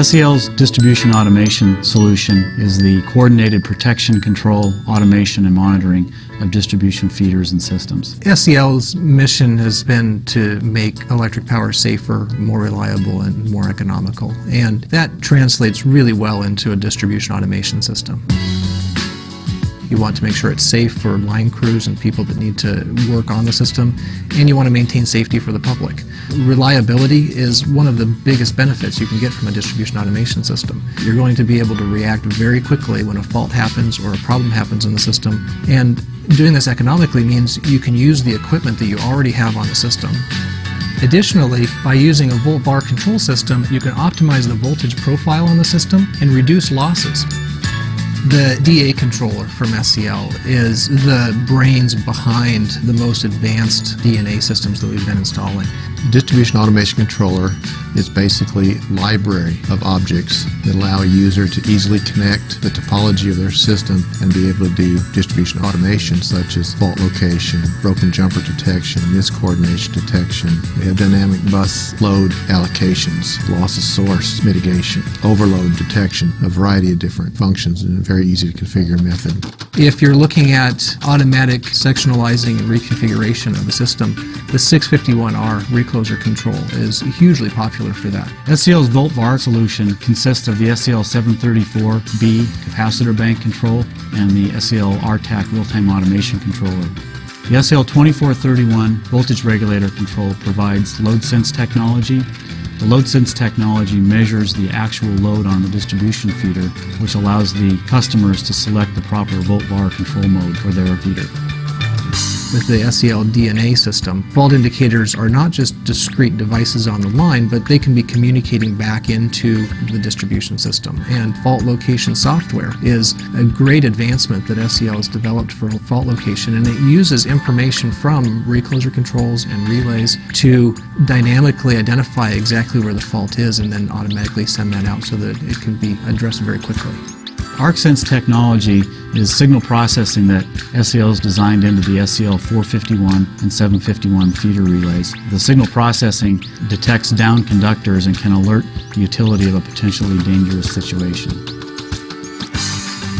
SEL's distribution automation solution is the coordinated protection, control, automation, and monitoring of distribution feeders and systems. SEL's mission has been to make electric power safer, more reliable, and more economical, and that translates really well into a distribution automation system. You want to make sure it's safe for line crews and people that need to work on the system, and you want to maintain safety for the public. Reliability is one of the biggest benefits you can get from a distribution automation system. You're going to be able to react very quickly when a fault happens or a problem happens in the system, and doing this economically means you can use the equipment that you already have on the system. Additionally, by using a volt-VAR control system, you can optimize the voltage profile on the system and reduce losses. The DA controller from SEL is the brains behind the most advanced DNA systems that we've been installing. Distribution automation controller is basically a library of objects that allow a user to easily connect the topology of their system and be able to do distribution automation such as fault location, broken jumper detection, miscoordination detection. We have dynamic bus load allocations, loss of source mitigation, overload detection, a variety of different functions in a very easy to configure method. If you're looking at automatic sectionalizing and reconfiguration of the system, the 651R recloser control is hugely popular for that. SEL's volt-VAR solution consists of the SEL 734B capacitor bank control and the SEL RTAC real-time automation controller. The SEL 2431 voltage regulator control provides load sense technology. The load sense technology measures the actual load on the distribution feeder, which allows the customers to select the proper volt-VAR control mode for their feeder. With the SEL DNA system, fault indicators are not just discrete devices on the line, but they can be communicating back into the distribution system. And fault location software is a great advancement that SEL has developed for fault location, and it uses information from recloser controls and relays to dynamically identify exactly where the fault is and then automatically send that out so that it can be addressed very quickly. ArcSense technology is signal processing that SEL has designed into the SEL 451 and 751 feeder relays. The signal processing detects down conductors and can alert the utility of a potentially dangerous situation.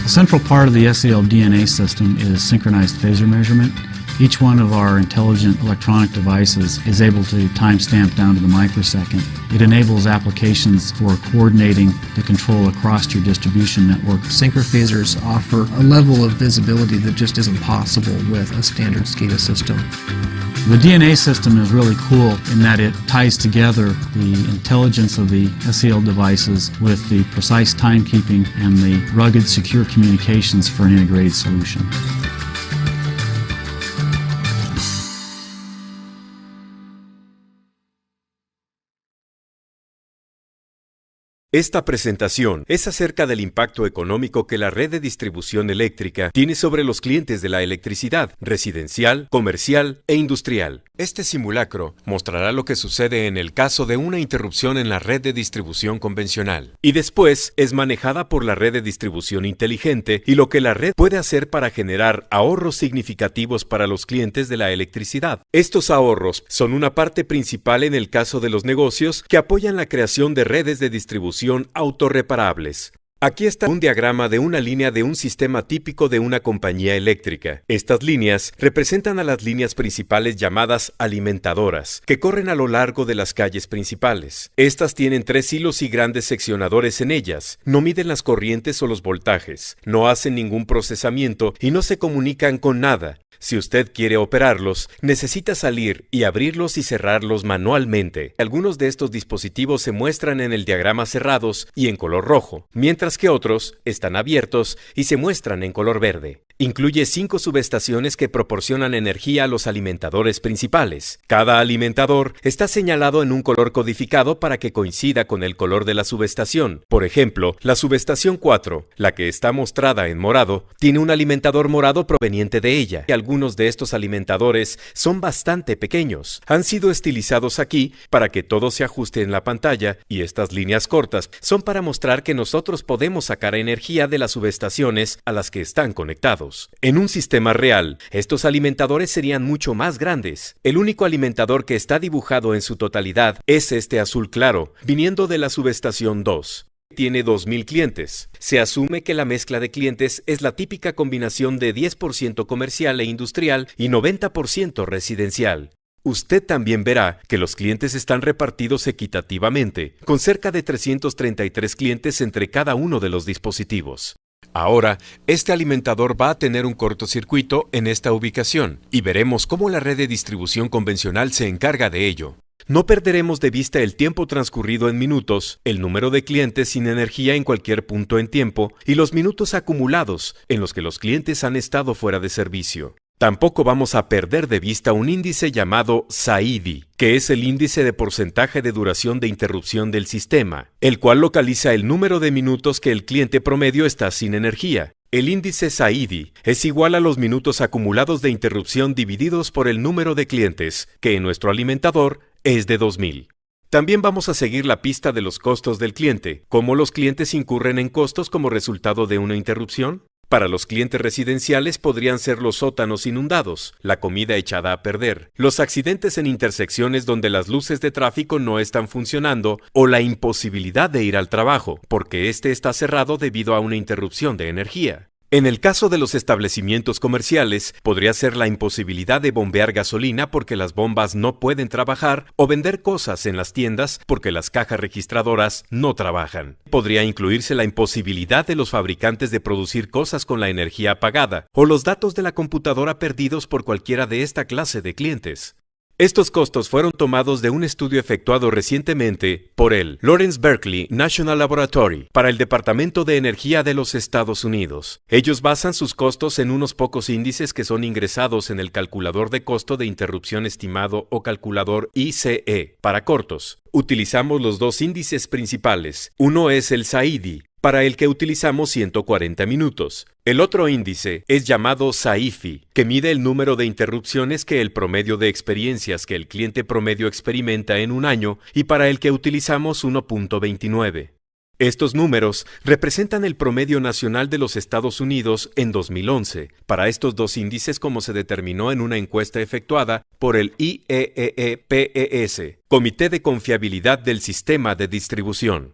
The central part of the SEL DNA system is synchronized phasor measurement. Each one of our intelligent electronic devices is able to timestamp down to the microsecond. It enables applications for coordinating the control across your distribution network. Synchrophasors offer a level of visibility that just isn't possible with a standard SCADA system. The DNA system is really cool in that it ties together the intelligence of the SEL devices with the precise timekeeping and the rugged, secure communications for an integrated solution. Esta presentación es acerca del impacto económico que la red de distribución eléctrica tiene sobre los clientes de la electricidad, residencial, comercial e industrial. Este simulacro mostrará lo que sucede en el caso de una interrupción en la red de distribución convencional, y después es manejada por la red de distribución inteligente y lo que la red puede hacer para generar ahorros significativos para los clientes de la electricidad. Estos ahorros son una parte principal en el caso de los negocios que apoyan la creación de redes de distribución autorreparables. Aquí está un diagrama de una línea de un sistema típico de una compañía eléctrica. Estas líneas representan a las líneas principales llamadas alimentadoras, que corren a lo largo de las calles principales. Estas tienen 3 hilos y grandes seccionadores en ellas. No miden las corrientes o los voltajes, no hacen ningún procesamiento y no se comunican con nada. Si usted quiere operarlos, necesita salir y abrirlos y cerrarlos manualmente. Algunos de estos dispositivos se muestran en el diagrama cerrados y en color rojo, mientras que otros están abiertos y se muestran en color verde. Incluye 5 subestaciones que proporcionan energía a los alimentadores principales. Cada alimentador está señalado en un color codificado para que coincida con el color de la subestación. Por ejemplo, la subestación 4, la que está mostrada en morado, tiene un alimentador morado proveniente de ella. Algunos de estos alimentadores son bastante pequeños. Han sido estilizados aquí para que todo se ajuste en la pantalla, y estas líneas cortas son para mostrar que nosotros podemos sacar energía de las subestaciones a las que están conectados. separados. En un sistema real, estos alimentadores serían mucho más grandes. El único alimentador que está dibujado en su totalidad es este azul claro, viniendo de la subestación 2. Tiene 2.000 clientes. Se asume que la mezcla de clientes es la típica combinación de 10% comercial e industrial y 90% residencial. Usted también verá que los clientes están repartidos equitativamente, con cerca de 333 clientes entre cada uno de los dispositivos. Ahora, este alimentador va a tener un cortocircuito en esta ubicación y veremos cómo la red de distribución convencional se encarga de ello. No perderemos de vista el tiempo transcurrido en minutos, el número de clientes sin energía en cualquier punto en tiempo y los minutos acumulados en los que los clientes han estado fuera de servicio. Tampoco vamos a perder de vista un índice llamado SAIDI, que es el índice de porcentaje de duración de interrupción del sistema, el cual localiza el número de minutos que el cliente promedio está sin energía. El índice SAIDI es igual a los minutos acumulados de interrupción divididos por el número de clientes, que en nuestro alimentador es de 2.000. También vamos a seguir la pista de los costos del cliente, cómo los clientes incurren en costos como resultado de una interrupción. Para los clientes residenciales podrían ser los sótanos inundados, la comida echada a perder, los accidentes en intersecciones donde las luces de tráfico no están funcionando o la imposibilidad de ir al trabajo, porque este está cerrado debido a una interrupción de energía. En el caso de los establecimientos comerciales, podría ser la imposibilidad de bombear gasolina porque las bombas no pueden trabajar o vender cosas en las tiendas porque las cajas registradoras no trabajan. Podría incluirse la imposibilidad de los fabricantes de producir cosas con la energía apagada o los datos de la computadora perdidos por cualquiera de esta clase de clientes. Estos costos fueron tomados de un estudio efectuado recientemente por el Lawrence Berkeley National Laboratory para el Departamento de Energía de los Estados Unidos. Ellos basan sus costos en unos pocos índices que son ingresados en el calculador de costo de interrupción estimado o calculador ICE para cortos. Utilizamos los dos índices principales. Uno es el SAIDI, para el que utilizamos 140 minutos. El otro índice es llamado SAIFI, que mide el número de interrupciones que el promedio de experiencias que el cliente promedio experimenta en un año y para el que utilizamos 1.29. Estos números representan el promedio nacional de los Estados Unidos en 2011, para estos dos índices como se determinó en una encuesta efectuada por el IEEE-PES, Comité de Confiabilidad del Sistema de Distribución.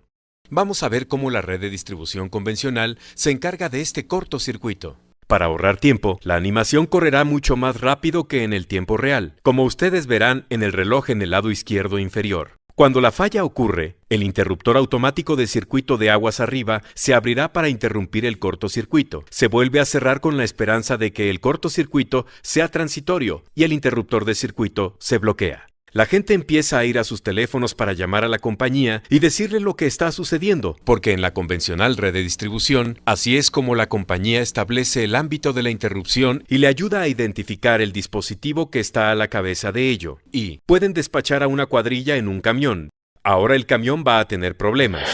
Vamos a ver cómo la red de distribución convencional se encarga de este cortocircuito. Para ahorrar tiempo, la animación correrá mucho más rápido que en el tiempo real, como ustedes verán en el reloj en el lado izquierdo inferior. Cuando la falla ocurre, el interruptor automático de circuito de aguas arriba se abrirá para interrumpir el cortocircuito. Se vuelve a cerrar con la esperanza de que el cortocircuito sea transitorio y el interruptor de circuito se bloquea. La gente empieza a ir a sus teléfonos para llamar a la compañía y decirle lo que está sucediendo, porque en la convencional red de distribución, así es como la compañía establece el ámbito de la interrupción y le ayuda a identificar el dispositivo que está a la cabeza de ello. Y pueden despachar a una cuadrilla en un camión. Ahora el camión va a tener problemas,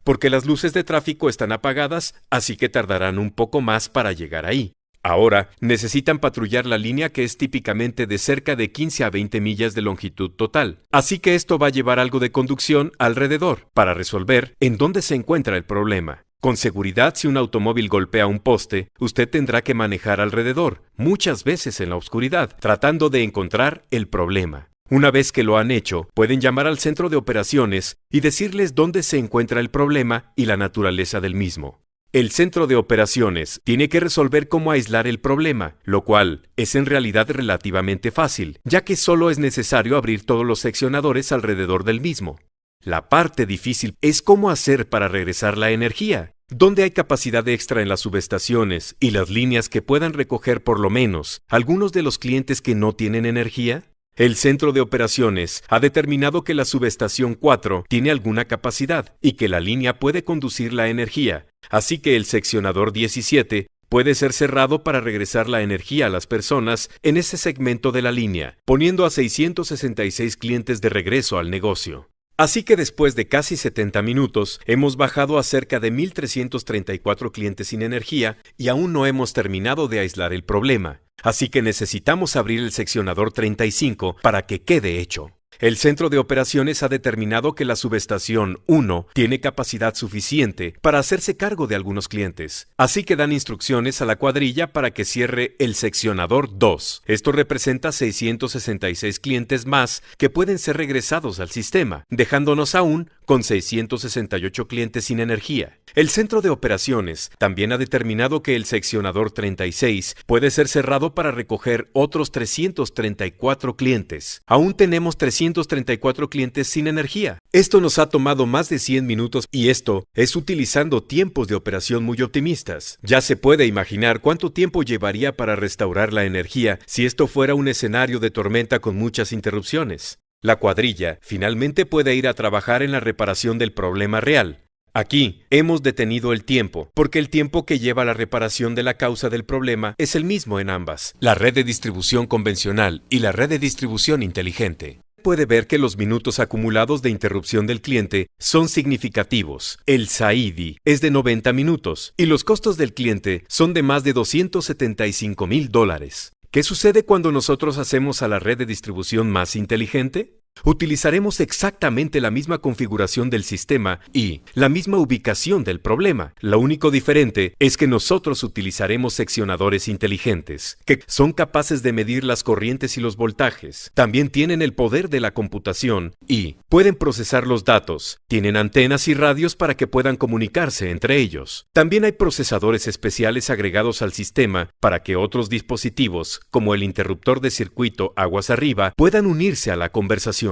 porque las luces de tráfico están apagadas, así que tardarán un poco más para llegar ahí. Ahora, necesitan patrullar la línea que es típicamente de cerca de 15 a 20 millas de longitud total. Así que esto va a llevar algo de conducción alrededor para resolver en dónde se encuentra el problema. Con seguridad, si un automóvil golpea un poste, usted tendrá que manejar alrededor, muchas veces en la oscuridad, tratando de encontrar el problema. Una vez que lo han hecho, pueden llamar al centro de operaciones y decirles dónde se encuentra el problema y la naturaleza del mismo. El centro de operaciones tiene que resolver cómo aislar el problema, lo cual es en realidad relativamente fácil, ya que solo es necesario abrir todos los seccionadores alrededor del mismo. La parte difícil es cómo hacer para regresar la energía. ¿Dónde hay capacidad extra en las subestaciones y las líneas que puedan recoger por lo menos algunos de los clientes que no tienen energía? El centro de operaciones ha determinado que la subestación 4 tiene alguna capacidad y que la línea puede conducir la energía, así que el seccionador 17 puede ser cerrado para regresar la energía a las personas en ese segmento de la línea, poniendo a 666 clientes de regreso al negocio. Así que después de casi 70 minutos, hemos bajado a cerca de 1.334 clientes sin energía y aún no hemos terminado de aislar el problema. Así que necesitamos abrir el seccionador 35 para que quede hecho. El centro de operaciones ha determinado que la subestación 1 tiene capacidad suficiente para hacerse cargo de algunos clientes, así que dan instrucciones a la cuadrilla para que cierre el seccionador 2. Esto representa 666 clientes más que pueden ser regresados al sistema, dejándonos aún con 668 clientes sin energía. El centro de operaciones también ha determinado que el seccionador 36 puede ser cerrado para recoger otros 334 clientes. Aún tenemos 334 clientes sin energía. Esto nos ha tomado más de 100 minutos y esto es utilizando tiempos de operación muy optimistas. Ya se puede imaginar cuánto tiempo llevaría para restaurar la energía si esto fuera un escenario de tormenta con muchas interrupciones. La cuadrilla finalmente puede ir a trabajar en la reparación del problema real. Aquí hemos detenido el tiempo, porque el tiempo que lleva la reparación de la causa del problema es el mismo en ambas, la red de distribución convencional y la red de distribución inteligente. Puede ver que los minutos acumulados de interrupción del cliente son significativos. El SAIDI es de 90 minutos y los costos del cliente son de más de $275,000. ¿Qué sucede cuando nosotros hacemos a la red de distribución más inteligente? Utilizaremos exactamente la misma configuración del sistema y la misma ubicación del problema. Lo único diferente es que nosotros utilizaremos seccionadores inteligentes, que son capaces de medir las corrientes y los voltajes. También tienen el poder de la computación y pueden procesar los datos. Tienen antenas y radios para que puedan comunicarse entre ellos. También hay procesadores especiales agregados al sistema para que otros dispositivos, como el interruptor de circuito aguas arriba, puedan unirse a la conversación.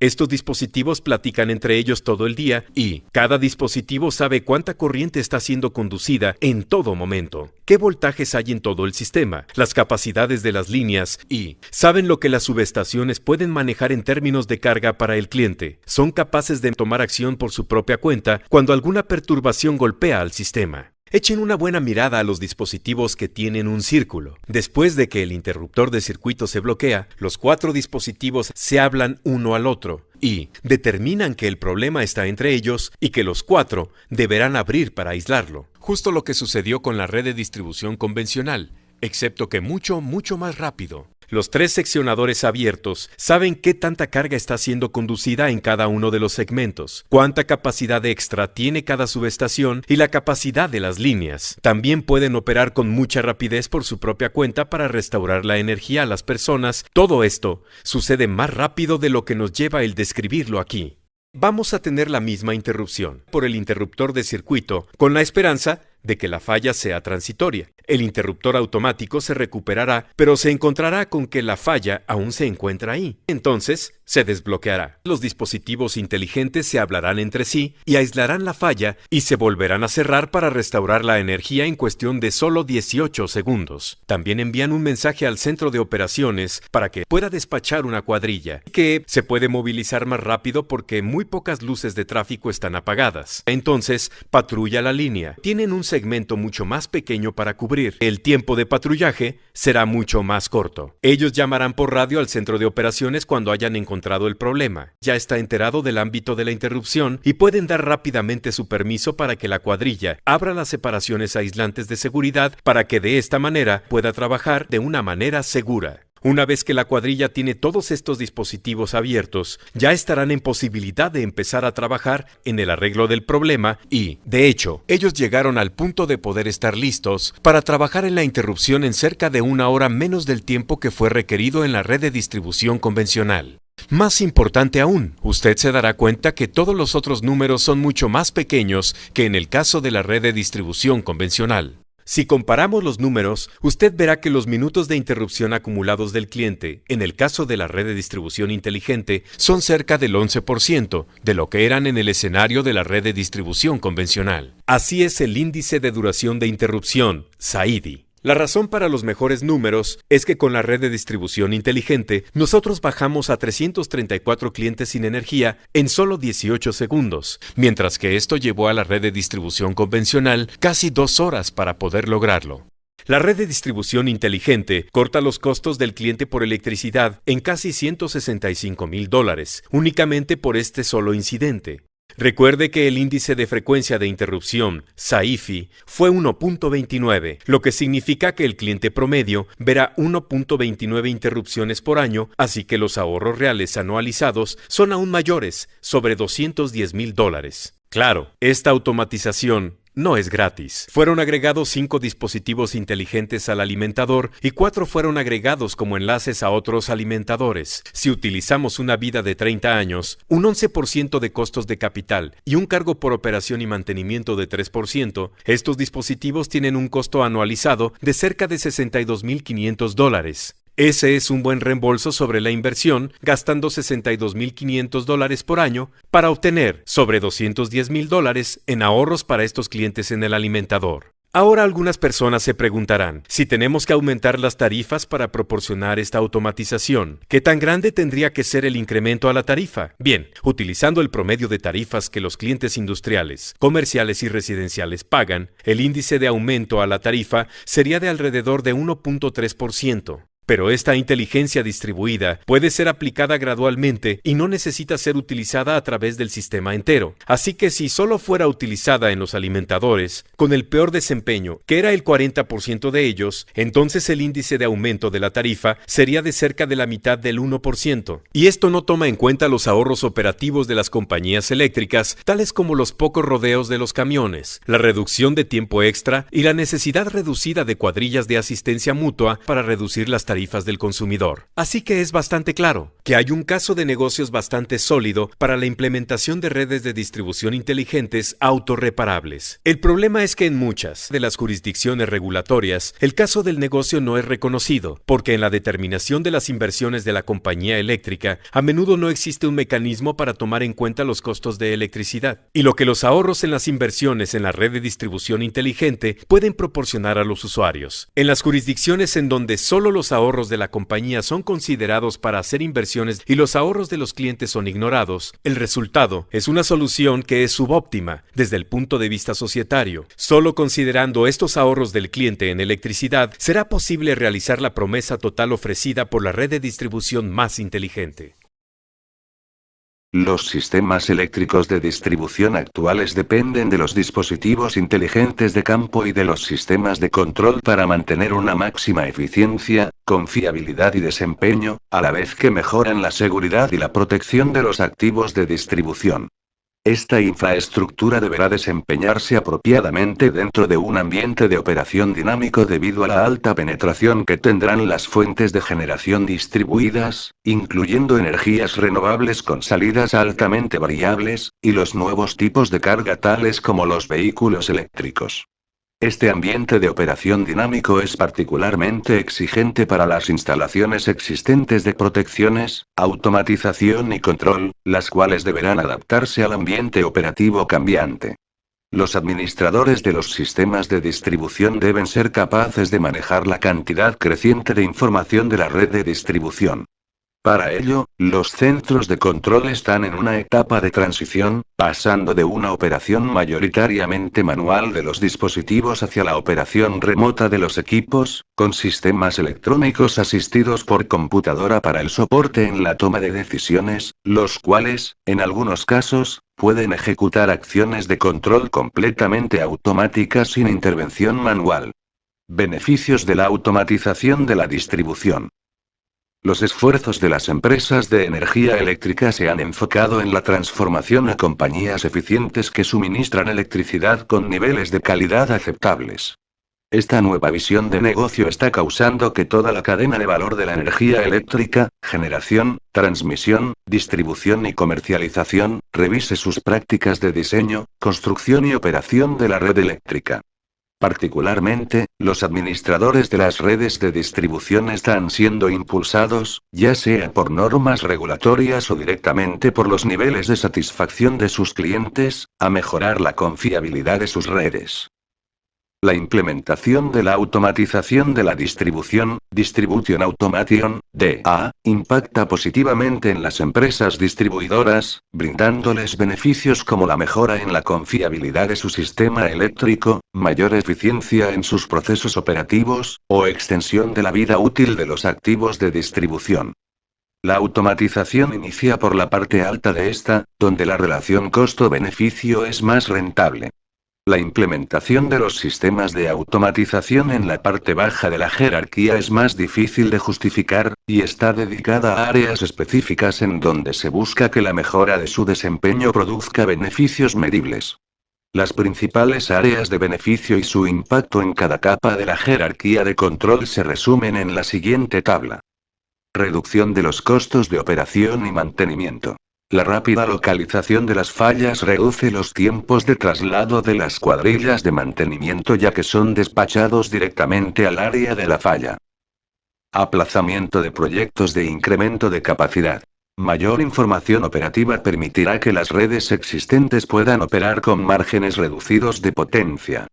Estos dispositivos platican entre ellos todo el día y cada dispositivo sabe cuánta corriente está siendo conducida en todo momento, qué voltajes hay en todo el sistema, las capacidades de las líneas y saben lo que las subestaciones pueden manejar en términos de carga para el cliente. Son capaces de tomar acción por su propia cuenta cuando alguna perturbación golpea al sistema. Echen una buena mirada a los dispositivos que tienen un círculo. Después de que el interruptor de circuito se bloquea, los 4 dispositivos se hablan uno al otro y determinan que el problema está entre ellos y que los 4 deberán abrir para aislarlo. Justo lo que sucedió con la red de distribución convencional, excepto que mucho más rápido. Los 3 seccionadores abiertos saben qué tanta carga está siendo conducida en cada uno de los segmentos, cuánta capacidad extra tiene cada subestación y la capacidad de las líneas. También pueden operar con mucha rapidez por su propia cuenta para restaurar la energía a las personas. Todo esto sucede más rápido de lo que nos lleva el describirlo aquí. Vamos a tener la misma interrupción por el interruptor de circuito, con la esperanza de que la falla sea transitoria. El interruptor automático se recuperará, pero se encontrará con que la falla aún se encuentra ahí. Entonces, se desbloqueará. Los dispositivos inteligentes se hablarán entre sí y aislarán la falla y se volverán a cerrar para restaurar la energía en cuestión de solo 18 segundos. También envían un mensaje al centro de operaciones para que pueda despachar una cuadrilla, que se puede movilizar más rápido porque muy pocas luces de tráfico están apagadas. Entonces, patrulla la línea. Tienen un segmento mucho más pequeño para cubrir. El tiempo de patrullaje será mucho más corto. Ellos llamarán por radio al centro de operaciones cuando hayan encontrado el problema. Ya está enterado del ámbito de la interrupción y pueden dar rápidamente su permiso para que la cuadrilla abra las separaciones aislantes de seguridad para que de esta manera pueda trabajar de una manera segura. Una vez que la cuadrilla tiene todos estos dispositivos abiertos, ya estarán en posibilidad de empezar a trabajar en el arreglo del problema y, de hecho, ellos llegaron al punto de poder estar listos para trabajar en la interrupción en cerca de 1 hora menos del tiempo que fue requerido en la red de distribución convencional. Más importante aún, usted se dará cuenta que todos los otros números son mucho más pequeños que en el caso de la red de distribución convencional. Si comparamos los números, usted verá que los minutos de interrupción acumulados del cliente, en el caso de la red de distribución inteligente, son cerca del 11% de lo que eran en el escenario de la red de distribución convencional. Así es el índice de duración de interrupción, SAIDI. La razón para los mejores números es que con la red de distribución inteligente, nosotros bajamos a 334 clientes sin energía en solo 18 segundos, mientras que esto llevó a la red de distribución convencional casi 2 horas para poder lograrlo. La red de distribución inteligente corta los costos del cliente por electricidad en casi $165,000, únicamente por este solo incidente. Recuerde que el índice de frecuencia de interrupción, SAIFI, fue 1.29, lo que significa que el cliente promedio verá 1.29 interrupciones por año, así que los ahorros reales anualizados son aún mayores, sobre $210,000. Claro, esta automatización no es gratis. Fueron agregados 5 dispositivos inteligentes al alimentador y 4 fueron agregados como enlaces a otros alimentadores. Si utilizamos una vida de 30 años, un 11% de costos de capital y un cargo por operación y mantenimiento de 3%, estos dispositivos tienen un costo anualizado de cerca de $62,500. Ese es un buen reembolso sobre la inversión, gastando $62,500 por año para obtener sobre $210,000 en ahorros para estos clientes en el alimentador. Ahora algunas personas se preguntarán, si tenemos que aumentar las tarifas para proporcionar esta automatización, ¿qué tan grande tendría que ser el incremento a la tarifa? Bien, utilizando el promedio de tarifas que los clientes industriales, comerciales y residenciales pagan, el índice de aumento a la tarifa sería de alrededor de 1.3%. Pero esta inteligencia distribuida puede ser aplicada gradualmente y no necesita ser utilizada a través del sistema entero. Así que si solo fuera utilizada en los alimentadores, con el peor desempeño, que era el 40% de ellos, entonces el índice de aumento de la tarifa sería de cerca de la mitad del 1%. Y esto no toma en cuenta los ahorros operativos de las compañías eléctricas, tales como los pocos rodeos de los camiones, la reducción de tiempo extra y la necesidad reducida de cuadrillas de asistencia mutua para reducir las tarifas del consumidor. Así que es bastante claro que hay un caso de negocios bastante sólido para la implementación de redes de distribución inteligentes autorreparables. El problema es que en muchas de las jurisdicciones regulatorias, el caso del negocio no es reconocido, porque en la determinación de las inversiones de la compañía eléctrica, a menudo no existe un mecanismo para tomar en cuenta los costos de electricidad, y lo que los ahorros en las inversiones en la red de distribución inteligente pueden proporcionar a los usuarios. En las jurisdicciones en donde solo los ahorros de la compañía son considerados para hacer inversiones y los ahorros de los clientes son ignorados, el resultado es una solución que es subóptima desde el punto de vista societario. Solo considerando estos ahorros del cliente en electricidad, será posible realizar la promesa total ofrecida por la red de distribución más inteligente. Los sistemas eléctricos de distribución actuales dependen de los dispositivos inteligentes de campo y de los sistemas de control para mantener una máxima eficiencia, confiabilidad y desempeño, a la vez que mejoran la seguridad y la protección de los activos de distribución. Esta infraestructura deberá desempeñarse apropiadamente dentro de un ambiente de operación dinámico debido a la alta penetración que tendrán las fuentes de generación distribuidas, incluyendo energías renovables con salidas altamente variables, y los nuevos tipos de carga tales como los vehículos eléctricos. Este ambiente de operación dinámico es particularmente exigente para las instalaciones existentes de protecciones, automatización y control, las cuales deberán adaptarse al ambiente operativo cambiante. Los administradores de los sistemas de distribución deben ser capaces de manejar la cantidad creciente de información de la red de distribución. Para ello, los centros de control están en una etapa de transición, pasando de una operación mayoritariamente manual de los dispositivos hacia la operación remota de los equipos, con sistemas electrónicos asistidos por computadora para el soporte en la toma de decisiones, los cuales, en algunos casos, pueden ejecutar acciones de control completamente automáticas sin intervención manual. Beneficios de la automatización de la distribución. Los esfuerzos de las empresas de energía eléctrica se han enfocado en la transformación a compañías eficientes que suministran electricidad con niveles de calidad aceptables. Esta nueva visión de negocio está causando que toda la cadena de valor de la energía eléctrica, generación, transmisión, distribución y comercialización, revise sus prácticas de diseño, construcción y operación de la red eléctrica. Particularmente, los administradores de las redes de distribución están siendo impulsados, ya sea por normas regulatorias o directamente por los niveles de satisfacción de sus clientes, a mejorar la confiabilidad de sus redes. La implementación de la automatización de la distribución, Distribution Automation, DA, impacta positivamente en las empresas distribuidoras, brindándoles beneficios como la mejora en la confiabilidad de su sistema eléctrico, mayor eficiencia en sus procesos operativos, o extensión de la vida útil de los activos de distribución. La automatización inicia por la parte alta de esta, donde la relación costo-beneficio es más rentable. La implementación de los sistemas de automatización en la parte baja de la jerarquía es más difícil de justificar, y está dedicada a áreas específicas en donde se busca que la mejora de su desempeño produzca beneficios medibles. Las principales áreas de beneficio y su impacto en cada capa de la jerarquía de control se resumen en la siguiente tabla. Reducción de los costos de operación y mantenimiento. La rápida localización de las fallas reduce los tiempos de traslado de las cuadrillas de mantenimiento ya que son despachados directamente al área de la falla. Aplazamiento de proyectos de incremento de capacidad. Mayor información operativa permitirá que las redes existentes puedan operar con márgenes reducidos de potencia.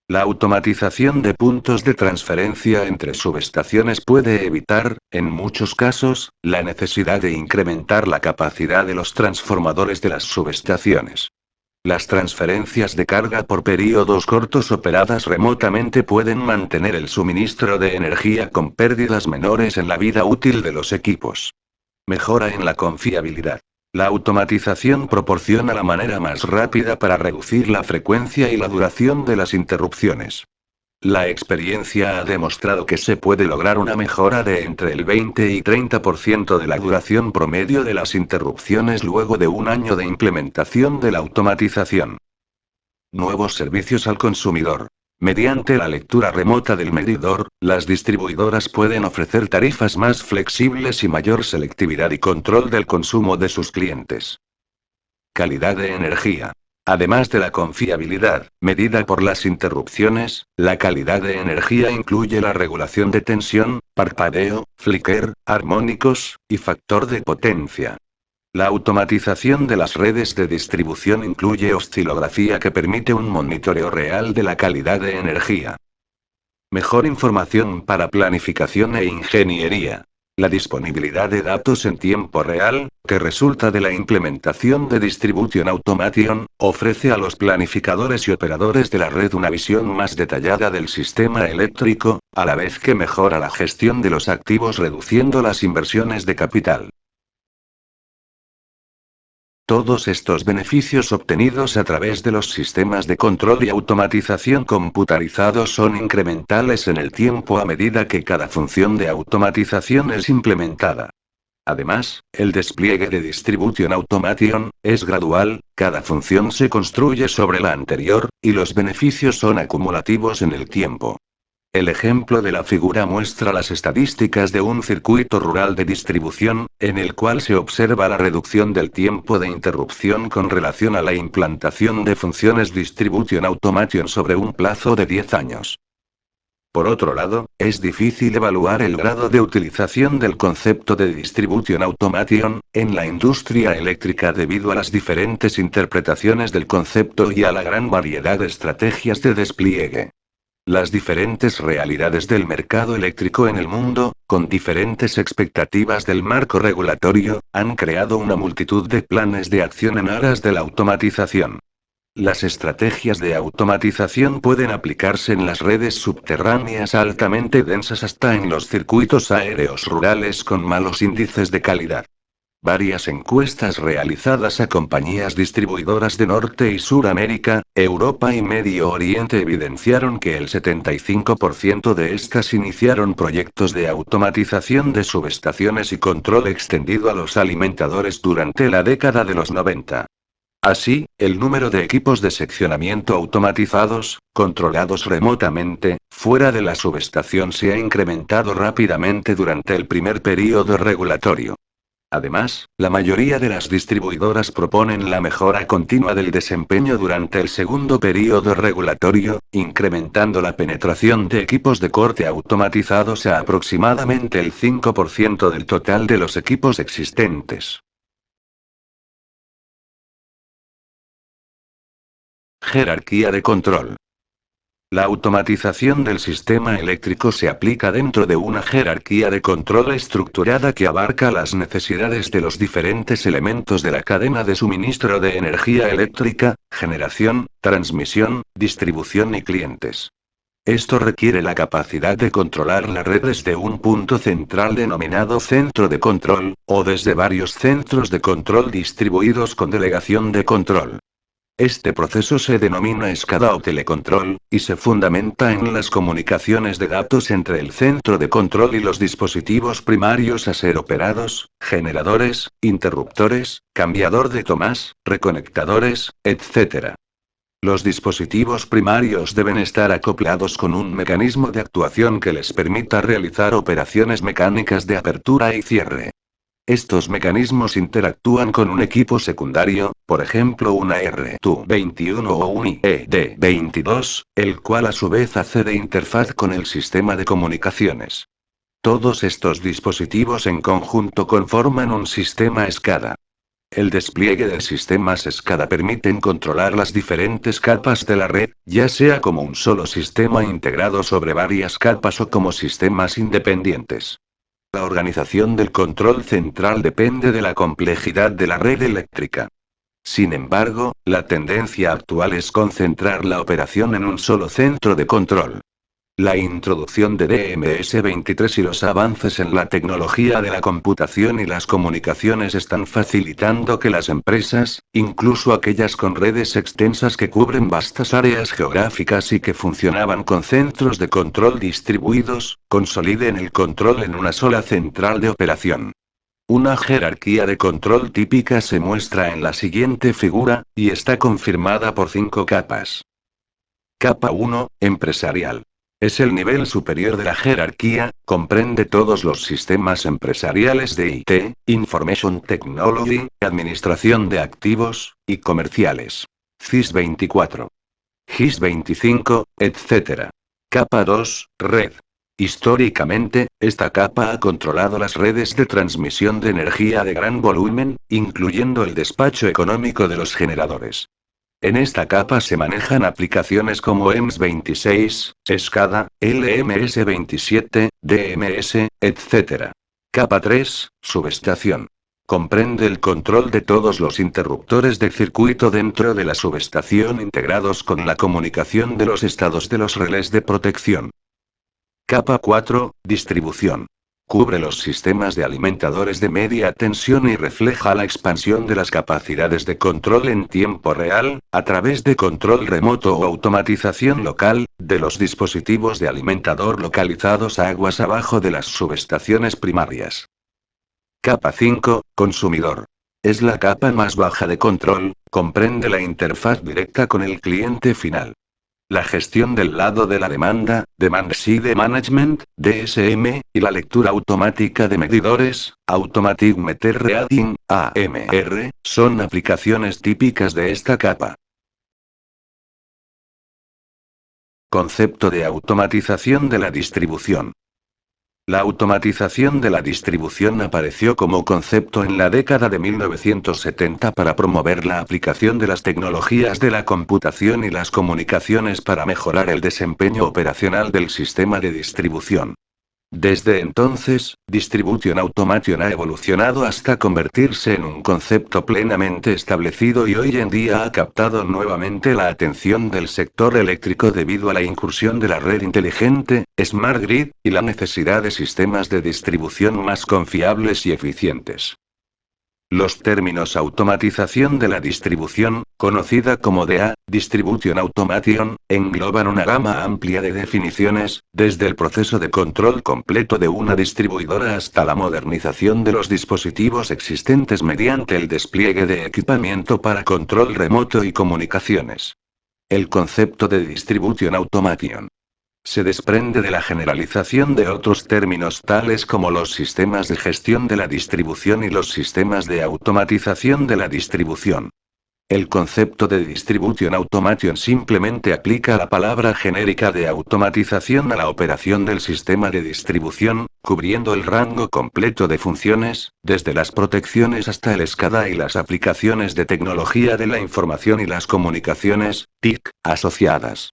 La automatización de puntos de transferencia entre subestaciones puede evitar, en muchos casos, la necesidad de incrementar la capacidad de los transformadores de las subestaciones. Las transferencias de carga por períodos cortos operadas remotamente pueden mantener el suministro de energía con pérdidas menores en la vida útil de los equipos. Mejora en la confiabilidad. La automatización proporciona la manera más rápida para reducir la frecuencia y la duración de las interrupciones. La experiencia ha demostrado que se puede lograr una mejora de entre el 20 y 30% de la duración promedio de las interrupciones luego de un año de implementación de la automatización. Nuevos servicios al consumidor. Mediante la lectura remota del medidor, las distribuidoras pueden ofrecer tarifas más flexibles y mayor selectividad y control del consumo de sus clientes. Calidad de energía. Además de la confiabilidad, medida por las interrupciones, la calidad de energía incluye la regulación de tensión, parpadeo, flicker, armónicos, y factor de potencia. La automatización de las redes de distribución incluye oscilografía que permite un monitoreo real de la calidad de energía. Mejor información para planificación e ingeniería. La disponibilidad de datos en tiempo real, que resulta de la implementación de Distribution Automation, ofrece a los planificadores y operadores de la red una visión más detallada del sistema eléctrico, a la vez que mejora la gestión de los activos reduciendo las inversiones de capital. Todos estos beneficios obtenidos a través de los sistemas de control y automatización computarizados son incrementales en el tiempo a medida que cada función de automatización es implementada. Además, el despliegue de Distribution Automation es gradual, cada función se construye sobre la anterior, y los beneficios son acumulativos en el tiempo. El ejemplo de la figura muestra las estadísticas de un circuito rural de distribución, en el cual se observa la reducción del tiempo de interrupción con relación a la implantación de funciones Distribution Automation sobre un plazo de 10 años. Por otro lado, es difícil evaluar el grado de utilización del concepto de Distribution Automation en la industria eléctrica debido a las diferentes interpretaciones del concepto y a la gran variedad de estrategias de despliegue. Las diferentes realidades del mercado eléctrico en el mundo, con diferentes expectativas del marco regulatorio, han creado una multitud de planes de acción en aras de la automatización. Las estrategias de automatización pueden aplicarse en las redes subterráneas altamente densas hasta en los circuitos aéreos rurales con malos índices de calidad. Varias encuestas realizadas a compañías distribuidoras de Norte y Suramérica, Europa y Medio Oriente evidenciaron que el 75% de estas iniciaron proyectos de automatización de subestaciones y control extendido a los alimentadores durante la década de los 90. Así, el número de equipos de seccionamiento automatizados, controlados remotamente, fuera de la subestación se ha incrementado rápidamente durante el primer período regulatorio. Además, la mayoría de las distribuidoras proponen la mejora continua del desempeño durante el segundo período regulatorio, incrementando la penetración de equipos de corte automatizados a aproximadamente el 5% del total de los equipos existentes. Jerarquía de control. La automatización del sistema eléctrico se aplica dentro de una jerarquía de control estructurada que abarca las necesidades de los diferentes elementos de la cadena de suministro de energía eléctrica, generación, transmisión, distribución y clientes. Esto requiere la capacidad de controlar la red desde un punto central denominado centro de control, o desde varios centros de control distribuidos con delegación de control. Este proceso se denomina escala o telecontrol, y se fundamenta en las comunicaciones de datos entre el centro de control y los dispositivos primarios a ser operados, generadores, interruptores, cambiador de tomas, reconectadores, etc. Los dispositivos primarios deben estar acoplados con un mecanismo de actuación que les permita realizar operaciones mecánicas de apertura y cierre. Estos mecanismos interactúan con un equipo secundario, por ejemplo una RTU21 o un IED22, el cual a su vez hace de interfaz con el sistema de comunicaciones. Todos estos dispositivos en conjunto conforman un sistema SCADA. El despliegue de sistemas SCADA permiten controlar las diferentes capas de la red, ya sea como un solo sistema integrado sobre varias capas o como sistemas independientes. La organización del control central depende de la complejidad de la red eléctrica. Sin embargo, la tendencia actual es concentrar la operación en un solo centro de control. La introducción de DMS-23 y los avances en la tecnología de la computación y las comunicaciones están facilitando que las empresas, incluso aquellas con redes extensas que cubren vastas áreas geográficas y que funcionaban con centros de control distribuidos, consoliden el control en una sola central de operación. Una jerarquía de control típica se muestra en la siguiente figura, y está confirmada por 5 capas. Capa 1, empresarial. Es el nivel superior de la jerarquía, comprende todos los sistemas empresariales de IT, Information Technology, administración de activos, y comerciales. CIS-24. GIS-25, etc. Capa 2, red. Históricamente, esta capa ha controlado las redes de transmisión de energía de gran volumen, incluyendo el despacho económico de los generadores. En esta capa se manejan aplicaciones como EMS26, SCADA, LMS27, DMS, etc. Capa 3, subestación. Comprende el control de todos los interruptores de circuito dentro de la subestación integrados con la comunicación de los estados de los relés de protección. Capa 4, distribución. Cubre los sistemas de alimentadores de media tensión y refleja la expansión de las capacidades de control en tiempo real, a través de control remoto o automatización local, de los dispositivos de alimentador localizados aguas abajo de las subestaciones primarias. Capa 5, consumidor. Es la capa más baja de control, comprende la interfaz directa con el cliente final. La gestión del lado de la demanda, Demand Side Management, DSM, y la lectura automática de medidores, Automatic Meter Reading, AMR, son aplicaciones típicas de esta capa. Concepto de automatización de la distribución. La automatización de la distribución apareció como concepto en la década de 1970 para promover la aplicación de las tecnologías de la computación y las comunicaciones para mejorar el desempeño operacional del sistema de distribución. Desde entonces, Distribution Automation ha evolucionado hasta convertirse en un concepto plenamente establecido y hoy en día ha captado nuevamente la atención del sector eléctrico debido a la incursión de la red inteligente, Smart Grid, y la necesidad de sistemas de distribución más confiables y eficientes. Los términos automatización de la distribución, conocida como DA, Distribution Automation, engloban una gama amplia de definiciones, desde el proceso de control completo de una distribuidora hasta la modernización de los dispositivos existentes mediante el despliegue de equipamiento para control remoto y comunicaciones. El concepto de Distribution Automation se desprende de la generalización de otros términos tales como los sistemas de gestión de la distribución y los sistemas de automatización de la distribución. El concepto de Distribution Automation simplemente aplica la palabra genérica de automatización a la operación del sistema de distribución, cubriendo el rango completo de funciones, desde las protecciones hasta el SCADA y las aplicaciones de tecnología de la información y las comunicaciones, TIC, asociadas.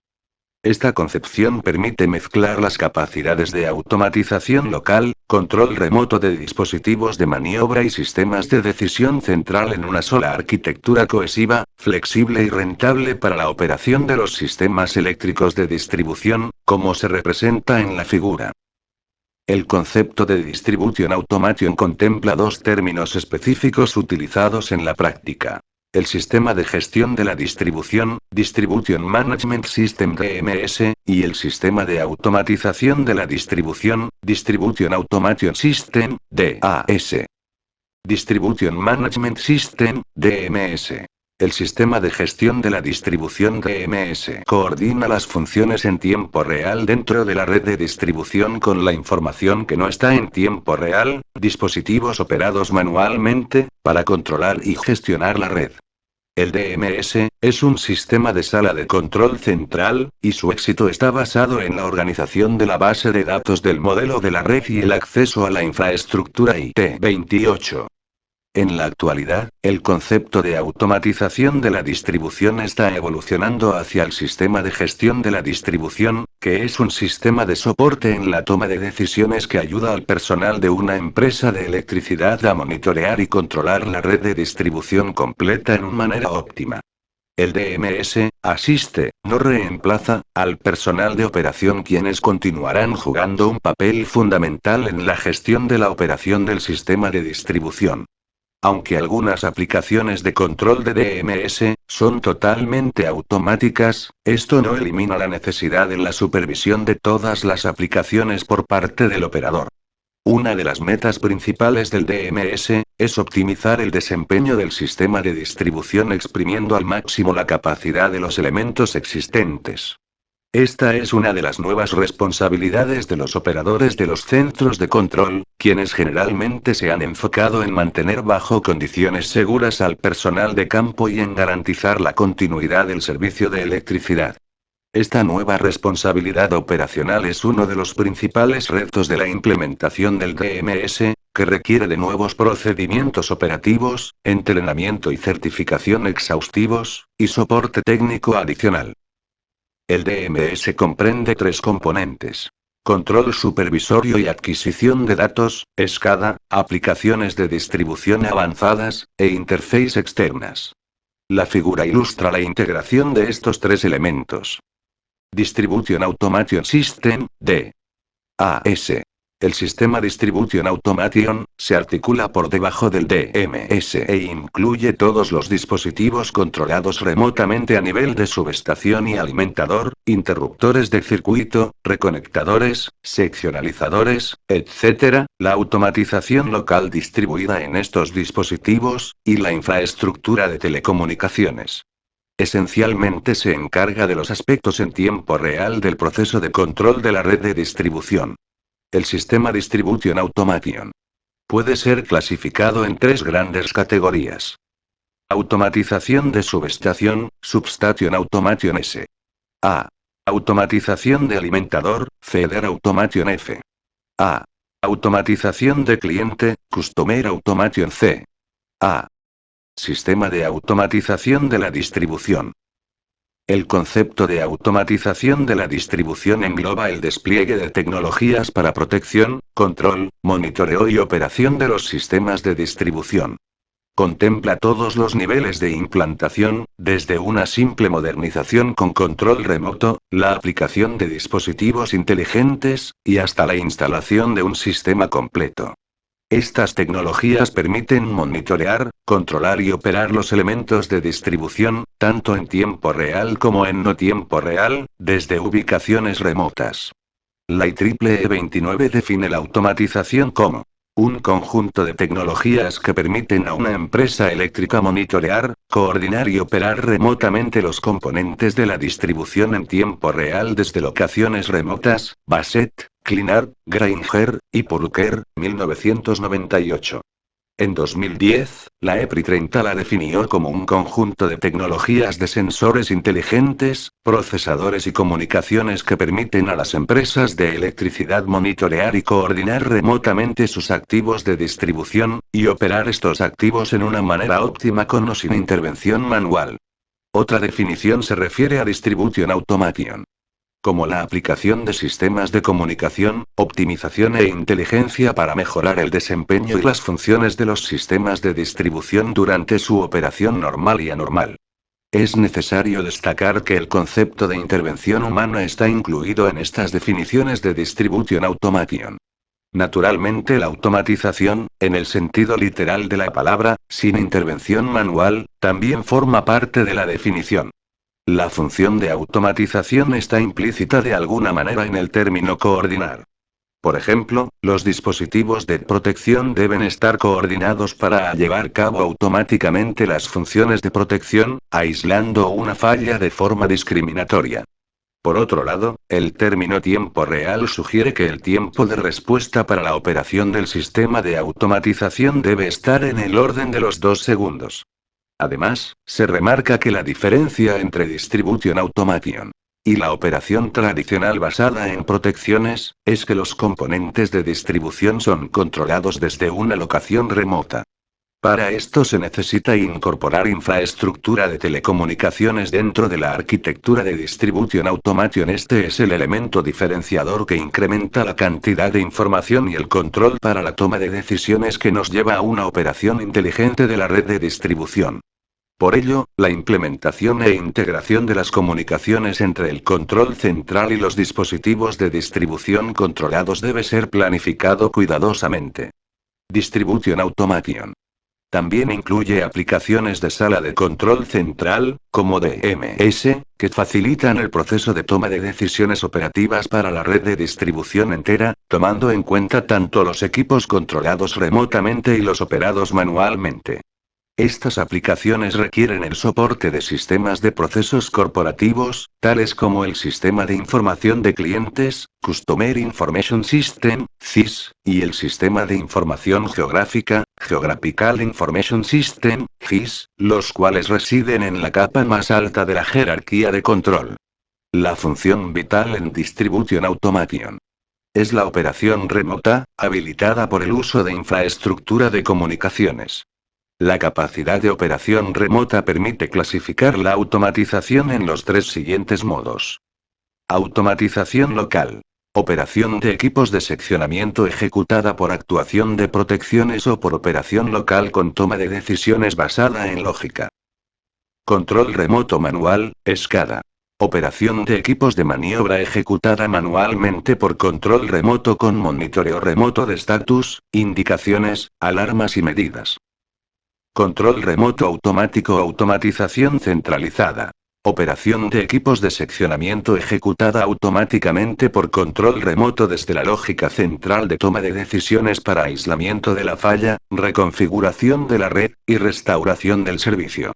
Esta concepción permite mezclar las capacidades de automatización local, control remoto de dispositivos de maniobra y sistemas de decisión central en una sola arquitectura cohesiva, flexible y rentable para la operación de los sistemas eléctricos de distribución, como se representa en la figura. El concepto de Distribution Automation contempla dos términos específicos utilizados en la práctica. El sistema de gestión de la distribución, Distribution Management System DMS, y el sistema de automatización de la distribución, Distribution Automation System DAS. Distribution Management System DMS. El sistema de gestión de la distribución DMS coordina las funciones en tiempo real dentro de la red de distribución con la información que no está en tiempo real, dispositivos operados manualmente, para controlar y gestionar la red. El DMS es un sistema de sala de control central, y su éxito está basado en la organización de la base de datos del modelo de la red y el acceso a la infraestructura IT28. En la actualidad, el concepto de automatización de la distribución está evolucionando hacia el sistema de gestión de la distribución, que es un sistema de soporte en la toma de decisiones que ayuda al personal de una empresa de electricidad a monitorear y controlar la red de distribución completa en una manera óptima. El DMS asiste, no reemplaza, al personal de operación, quienes continuarán jugando un papel fundamental en la gestión de la operación del sistema de distribución. Aunque algunas aplicaciones de control de DMS son totalmente automáticas, esto no elimina la necesidad en la supervisión de todas las aplicaciones por parte del operador. Una de las metas principales del DMS es optimizar el desempeño del sistema de distribución exprimiendo al máximo la capacidad de los elementos existentes. Esta es una de las nuevas responsabilidades de los operadores de los centros de control, quienes generalmente se han enfocado en mantener bajo condiciones seguras al personal de campo y en garantizar la continuidad del servicio de electricidad. Esta nueva responsabilidad operacional es uno de los principales retos de la implementación del DMS, que requiere de nuevos procedimientos operativos, entrenamiento y certificación exhaustivos, y soporte técnico adicional. El DMS comprende tres componentes: control supervisorio y adquisición de datos, SCADA, aplicaciones de distribución avanzadas, e interface externas. La figura ilustra la integración de estos tres elementos. Distribution Automation System, DAS. El sistema Distribution Automation se articula por debajo del DMS e incluye todos los dispositivos controlados remotamente a nivel de subestación y alimentador, interruptores de circuito, reconectadores, seccionalizadores, etc., la automatización local distribuida en estos dispositivos, y la infraestructura de telecomunicaciones. Esencialmente se encarga de los aspectos en tiempo real del proceso de control de la red de distribución. El sistema Distribution Automation puede ser clasificado en tres grandes categorías. Automatización de subestación, Substation Automation S. A. Automatización de alimentador, Feeder Automation F. A. Automatización de cliente, Customer Automation C. A. Sistema de automatización de la distribución. El concepto de automatización de la distribución engloba el despliegue de tecnologías para protección, control, monitoreo y operación de los sistemas de distribución. Contempla todos los niveles de implantación, desde una simple modernización con control remoto, la aplicación de dispositivos inteligentes, y hasta la instalación de un sistema completo. Estas tecnologías permiten monitorear, controlar y operar los elementos de distribución, tanto en tiempo real como en no tiempo real, desde ubicaciones remotas. La IEEE 29 define la automatización como un conjunto de tecnologías que permiten a una empresa eléctrica monitorear, coordinar y operar remotamente los componentes de la distribución en tiempo real desde locaciones remotas. Bassett, Clinard, Grainger y Purker, 1998. En 2010, la EPRI 30 la definió como un conjunto de tecnologías de sensores inteligentes, procesadores y comunicaciones que permiten a las empresas de electricidad monitorear y coordinar remotamente sus activos de distribución, y operar estos activos en una manera óptima con o sin intervención manual. Otra definición se refiere a Distribution Automation. como la aplicación de sistemas de comunicación, optimización e inteligencia para mejorar el desempeño y las funciones de los sistemas de distribución durante su operación normal y anormal. Es necesario destacar que el concepto de intervención humana está incluido en estas definiciones de Distribution Automation. Naturalmente, la automatización, en el sentido literal de la palabra, sin intervención manual, también forma parte de la definición. La función de automatización está implícita de alguna manera en el término coordinar. Por ejemplo, los dispositivos de protección deben estar coordinados para llevar a cabo automáticamente las funciones de protección, aislando una falla de forma discriminatoria. Por otro lado, el término tiempo real sugiere que el tiempo de respuesta para la operación del sistema de automatización debe estar en el orden de los 2 segundos. Además, se remarca que la diferencia entre Distribution Automation y la operación tradicional basada en protecciones, es que los componentes de distribución son controlados desde una locación remota. Para esto se necesita incorporar infraestructura de telecomunicaciones dentro de la arquitectura de Distribution Automation. Este es el elemento diferenciador que incrementa la cantidad de información y el control para la toma de decisiones que nos lleva a una operación inteligente de la red de distribución. Por ello, la implementación e integración de las comunicaciones entre el control central y los dispositivos de distribución controlados debe ser planificado cuidadosamente. Distribution Automation también incluye aplicaciones de sala de control central, como DMS, que facilitan el proceso de toma de decisiones operativas para la red de distribución entera, tomando en cuenta tanto los equipos controlados remotamente y los operados manualmente. Estas aplicaciones requieren el soporte de sistemas de procesos corporativos, tales como el Sistema de Información de Clientes, Customer Information System, CIS, y el Sistema de Información Geográfica, Geographical Information System, GIS, los cuales residen en la capa más alta de la jerarquía de control. La función vital en Distribution Automation es la operación remota, habilitada por el uso de infraestructura de comunicaciones. La capacidad de operación remota permite clasificar la automatización en los 3 siguientes modos. Automatización local. Operación de equipos de seccionamiento ejecutada por actuación de protecciones o por operación local con toma de decisiones basada en lógica. Control remoto manual, SCADA. Operación de equipos de maniobra ejecutada manualmente por control remoto con monitoreo remoto de estatus, indicaciones, alarmas y medidas. Control remoto automático o automatización centralizada. Operación de equipos de seccionamiento ejecutada automáticamente por control remoto desde la lógica central de toma de decisiones para aislamiento de la falla, reconfiguración de la red, y restauración del servicio.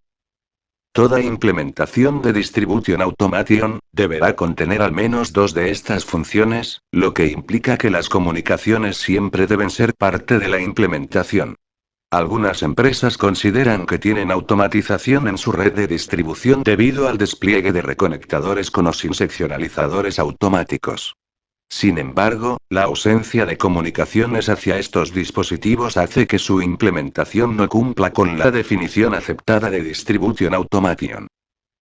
Toda implementación de Distribution Automation deberá contener al menos 2 de estas funciones, lo que implica que las comunicaciones siempre deben ser parte de la implementación. Algunas empresas consideran que tienen automatización en su red de distribución debido al despliegue de reconectadores con o sin seccionalizadores automáticos. Sin embargo, la ausencia de comunicaciones hacia estos dispositivos hace que su implementación no cumpla con la definición aceptada de Distribution Automation.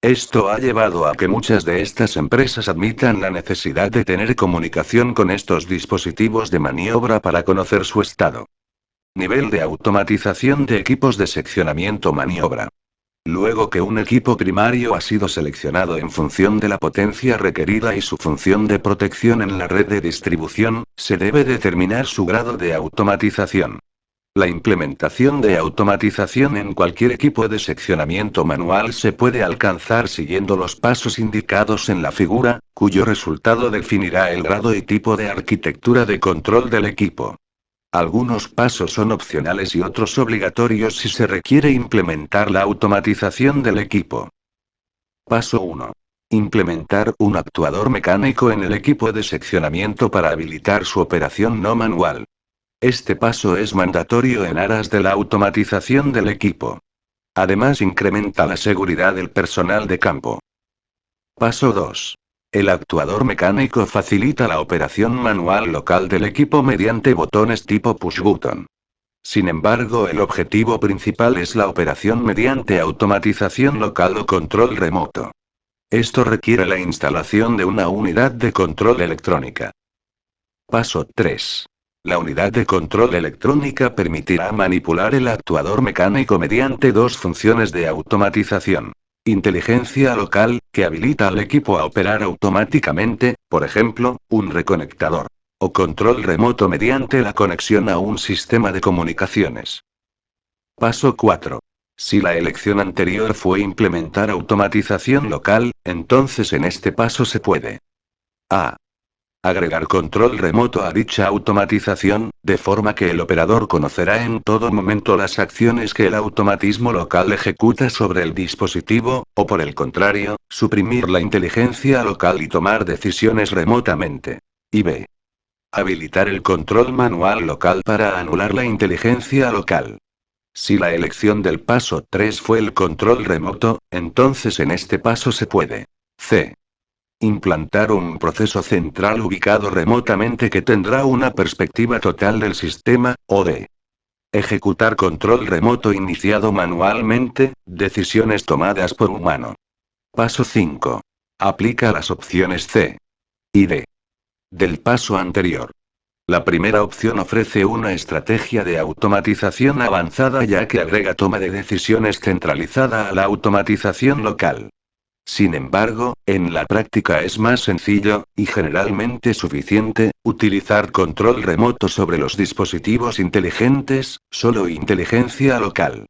Esto ha llevado a que muchas de estas empresas admitan la necesidad de tener comunicación con estos dispositivos de maniobra para conocer su estado. Nivel de automatización de equipos de seccionamiento maniobra. Luego que un equipo primario ha sido seleccionado en función de la potencia requerida y su función de protección en la red de distribución, se debe determinar su grado de automatización. La implementación de automatización en cualquier equipo de seccionamiento manual se puede alcanzar siguiendo los pasos indicados en la figura, cuyo resultado definirá el grado y tipo de arquitectura de control del equipo. Algunos pasos son opcionales y otros obligatorios si se requiere implementar la automatización del equipo. Paso 1. Implementar un actuador mecánico en el equipo de seccionamiento para habilitar su operación no manual. Este paso es mandatorio en aras de la automatización del equipo. Además, incrementa la seguridad del personal de campo. Paso 2. El actuador mecánico facilita la operación manual local del equipo mediante botones tipo push button. Sin embargo, el objetivo principal es la operación mediante automatización local o control remoto. Esto requiere la instalación de una unidad de control electrónica. Paso 3. La unidad de control electrónica permitirá manipular el actuador mecánico mediante dos funciones de automatización. Inteligencia local, que habilita al equipo a operar automáticamente, por ejemplo, un reconectador. O control remoto mediante la conexión a un sistema de comunicaciones. Paso 4. Si la elección anterior fue implementar automatización local, entonces en este paso se puede a. Agregar control remoto a dicha automatización, de forma que el operador conocerá en todo momento las acciones que el automatismo local ejecuta sobre el dispositivo, o por el contrario, suprimir la inteligencia local y tomar decisiones remotamente. Y b. Habilitar el control manual local para anular la inteligencia local. Si la elección del paso 3 fue el control remoto, entonces en este paso se puede c. Implantar un proceso central ubicado remotamente que tendrá una perspectiva total del sistema, o d. Ejecutar control remoto iniciado manualmente, decisiones tomadas por humano. Paso 5. Aplica las opciones C y D del paso anterior. La primera opción ofrece una estrategia de automatización avanzada ya que agrega toma de decisiones centralizada a la automatización local. Sin embargo, en la práctica es más sencillo, y generalmente suficiente, utilizar control remoto sobre los dispositivos inteligentes, solo inteligencia local.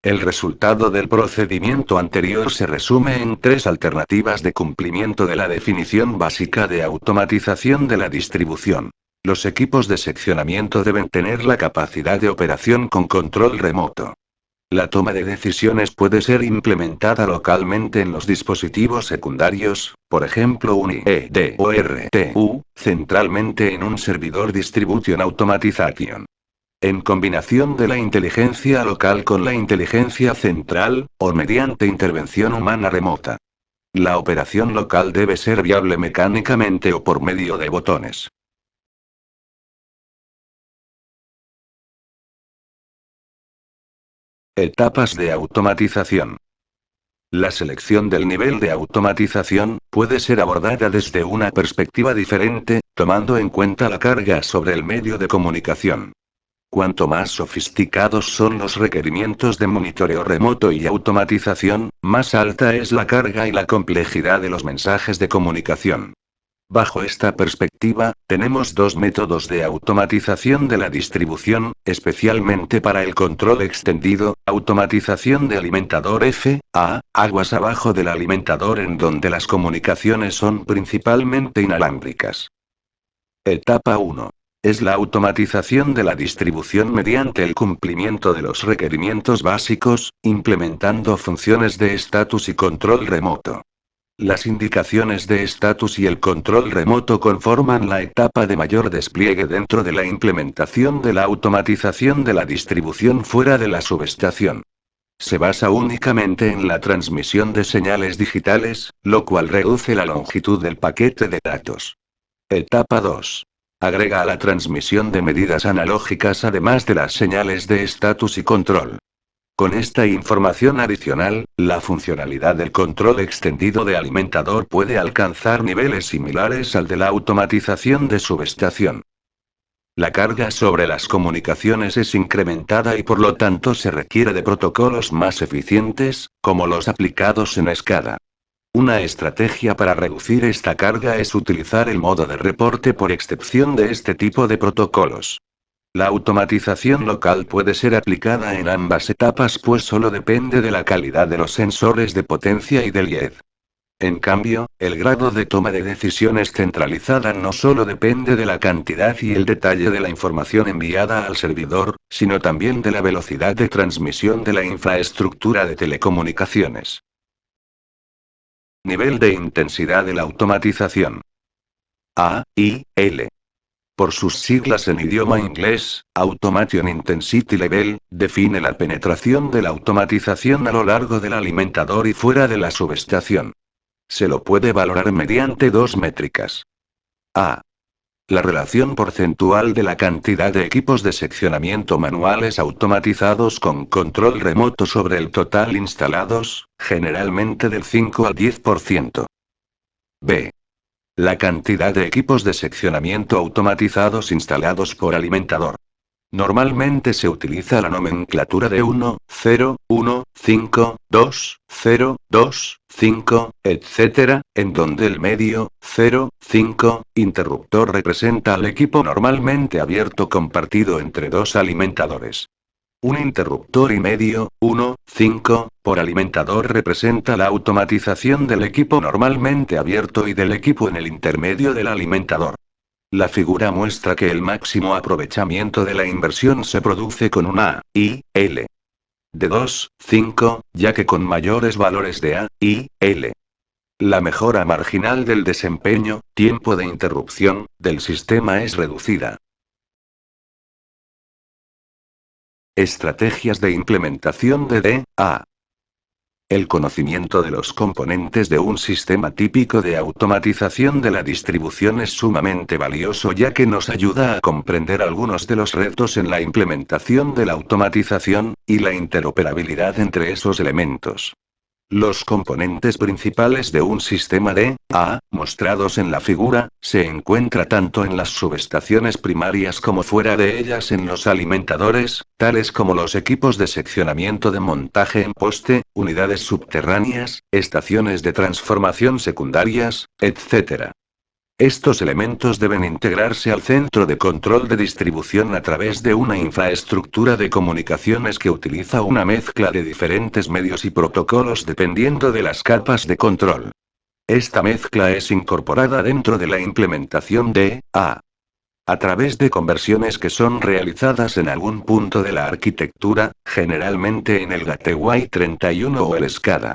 El resultado del procedimiento anterior se resume en tres alternativas de cumplimiento de la definición básica de automatización de la distribución. Los equipos de seccionamiento deben tener la capacidad de operación con control remoto. La toma de decisiones puede ser implementada localmente en los dispositivos secundarios, por ejemplo un IED o RTU, centralmente en un servidor Distribution Automation. En combinación de la inteligencia local con la inteligencia central, o mediante intervención humana remota. La operación local debe ser viable mecánicamente o por medio de botones. Etapas de automatización. La selección del nivel de automatización puede ser abordada desde una perspectiva diferente, tomando en cuenta la carga sobre el medio de comunicación. Cuanto más sofisticados son los requerimientos de monitoreo remoto y automatización, más alta es la carga y la complejidad de los mensajes de comunicación. Bajo esta perspectiva, tenemos dos métodos de automatización de la distribución, especialmente para el control extendido: automatización de alimentador FA, aguas abajo del alimentador en donde las comunicaciones son principalmente inalámbricas. Etapa 1. Es la automatización de la distribución mediante el cumplimiento de los requerimientos básicos, implementando funciones de estatus y control remoto. Las indicaciones de estatus y el control remoto conforman la etapa de mayor despliegue dentro de la implementación de la automatización de la distribución fuera de la subestación. Se basa únicamente en la transmisión de señales digitales, lo cual reduce la longitud del paquete de datos. Etapa 2. Agrega a la transmisión de medidas analógicas además de las señales de estatus y control. Con esta información adicional, la funcionalidad del control extendido de alimentador puede alcanzar niveles similares al de la automatización de subestación. La carga sobre las comunicaciones es incrementada y por lo tanto se requiere de protocolos más eficientes, como los aplicados en SCADA. Una estrategia para reducir esta carga es utilizar el modo de reporte por excepción de este tipo de protocolos. La automatización local puede ser aplicada en ambas etapas pues solo depende de la calidad de los sensores de potencia y del IED. En cambio, el grado de toma de decisiones centralizada no solo depende de la cantidad y el detalle de la información enviada al servidor, sino también de la velocidad de transmisión de la infraestructura de telecomunicaciones. Nivel de intensidad de la automatización. AIL. Por sus siglas en idioma inglés, Automation Intensity Level, define la penetración de la automatización a lo largo del alimentador y fuera de la subestación. Se lo puede valorar mediante dos métricas. A. La relación porcentual de la cantidad de equipos de seccionamiento manuales automatizados con control remoto sobre el total instalados, generalmente del 5 al 10%. B. La cantidad de equipos de seccionamiento automatizados instalados por alimentador. Normalmente se utiliza la nomenclatura de 1, 0, 1, 5, 2, 0, 2, 5, etc., en donde el medio, 0, 5, interruptor representa al equipo normalmente abierto compartido entre dos alimentadores. Un interruptor y medio, 1, 5, por alimentador representa la automatización del equipo normalmente abierto y del equipo en el intermedio del alimentador. La figura muestra que el máximo aprovechamiento de la inversión se produce con una A/L de 2, 5, ya que con mayores valores de A/L. La mejora marginal del desempeño, tiempo de interrupción, del sistema es reducida. Estrategias de implementación de DA. El conocimiento de los componentes de un sistema típico de automatización de la distribución es sumamente valioso ya que nos ayuda a comprender algunos de los retos en la implementación de la automatización, y la interoperabilidad entre esos elementos. Los componentes principales de un sistema DA, mostrados en la figura, se encuentran tanto en las subestaciones primarias como fuera de ellas en los alimentadores, tales como los equipos de seccionamiento de montaje en poste, unidades subterráneas, estaciones de transformación secundarias, etc. Estos elementos deben integrarse al centro de control de distribución a través de una infraestructura de comunicaciones que utiliza una mezcla de diferentes medios y protocolos dependiendo de las capas de control. Esta mezcla es incorporada dentro de la implementación DA a través de conversiones que son realizadas en algún punto de la arquitectura, generalmente en el Gateway 31 o el SCADA.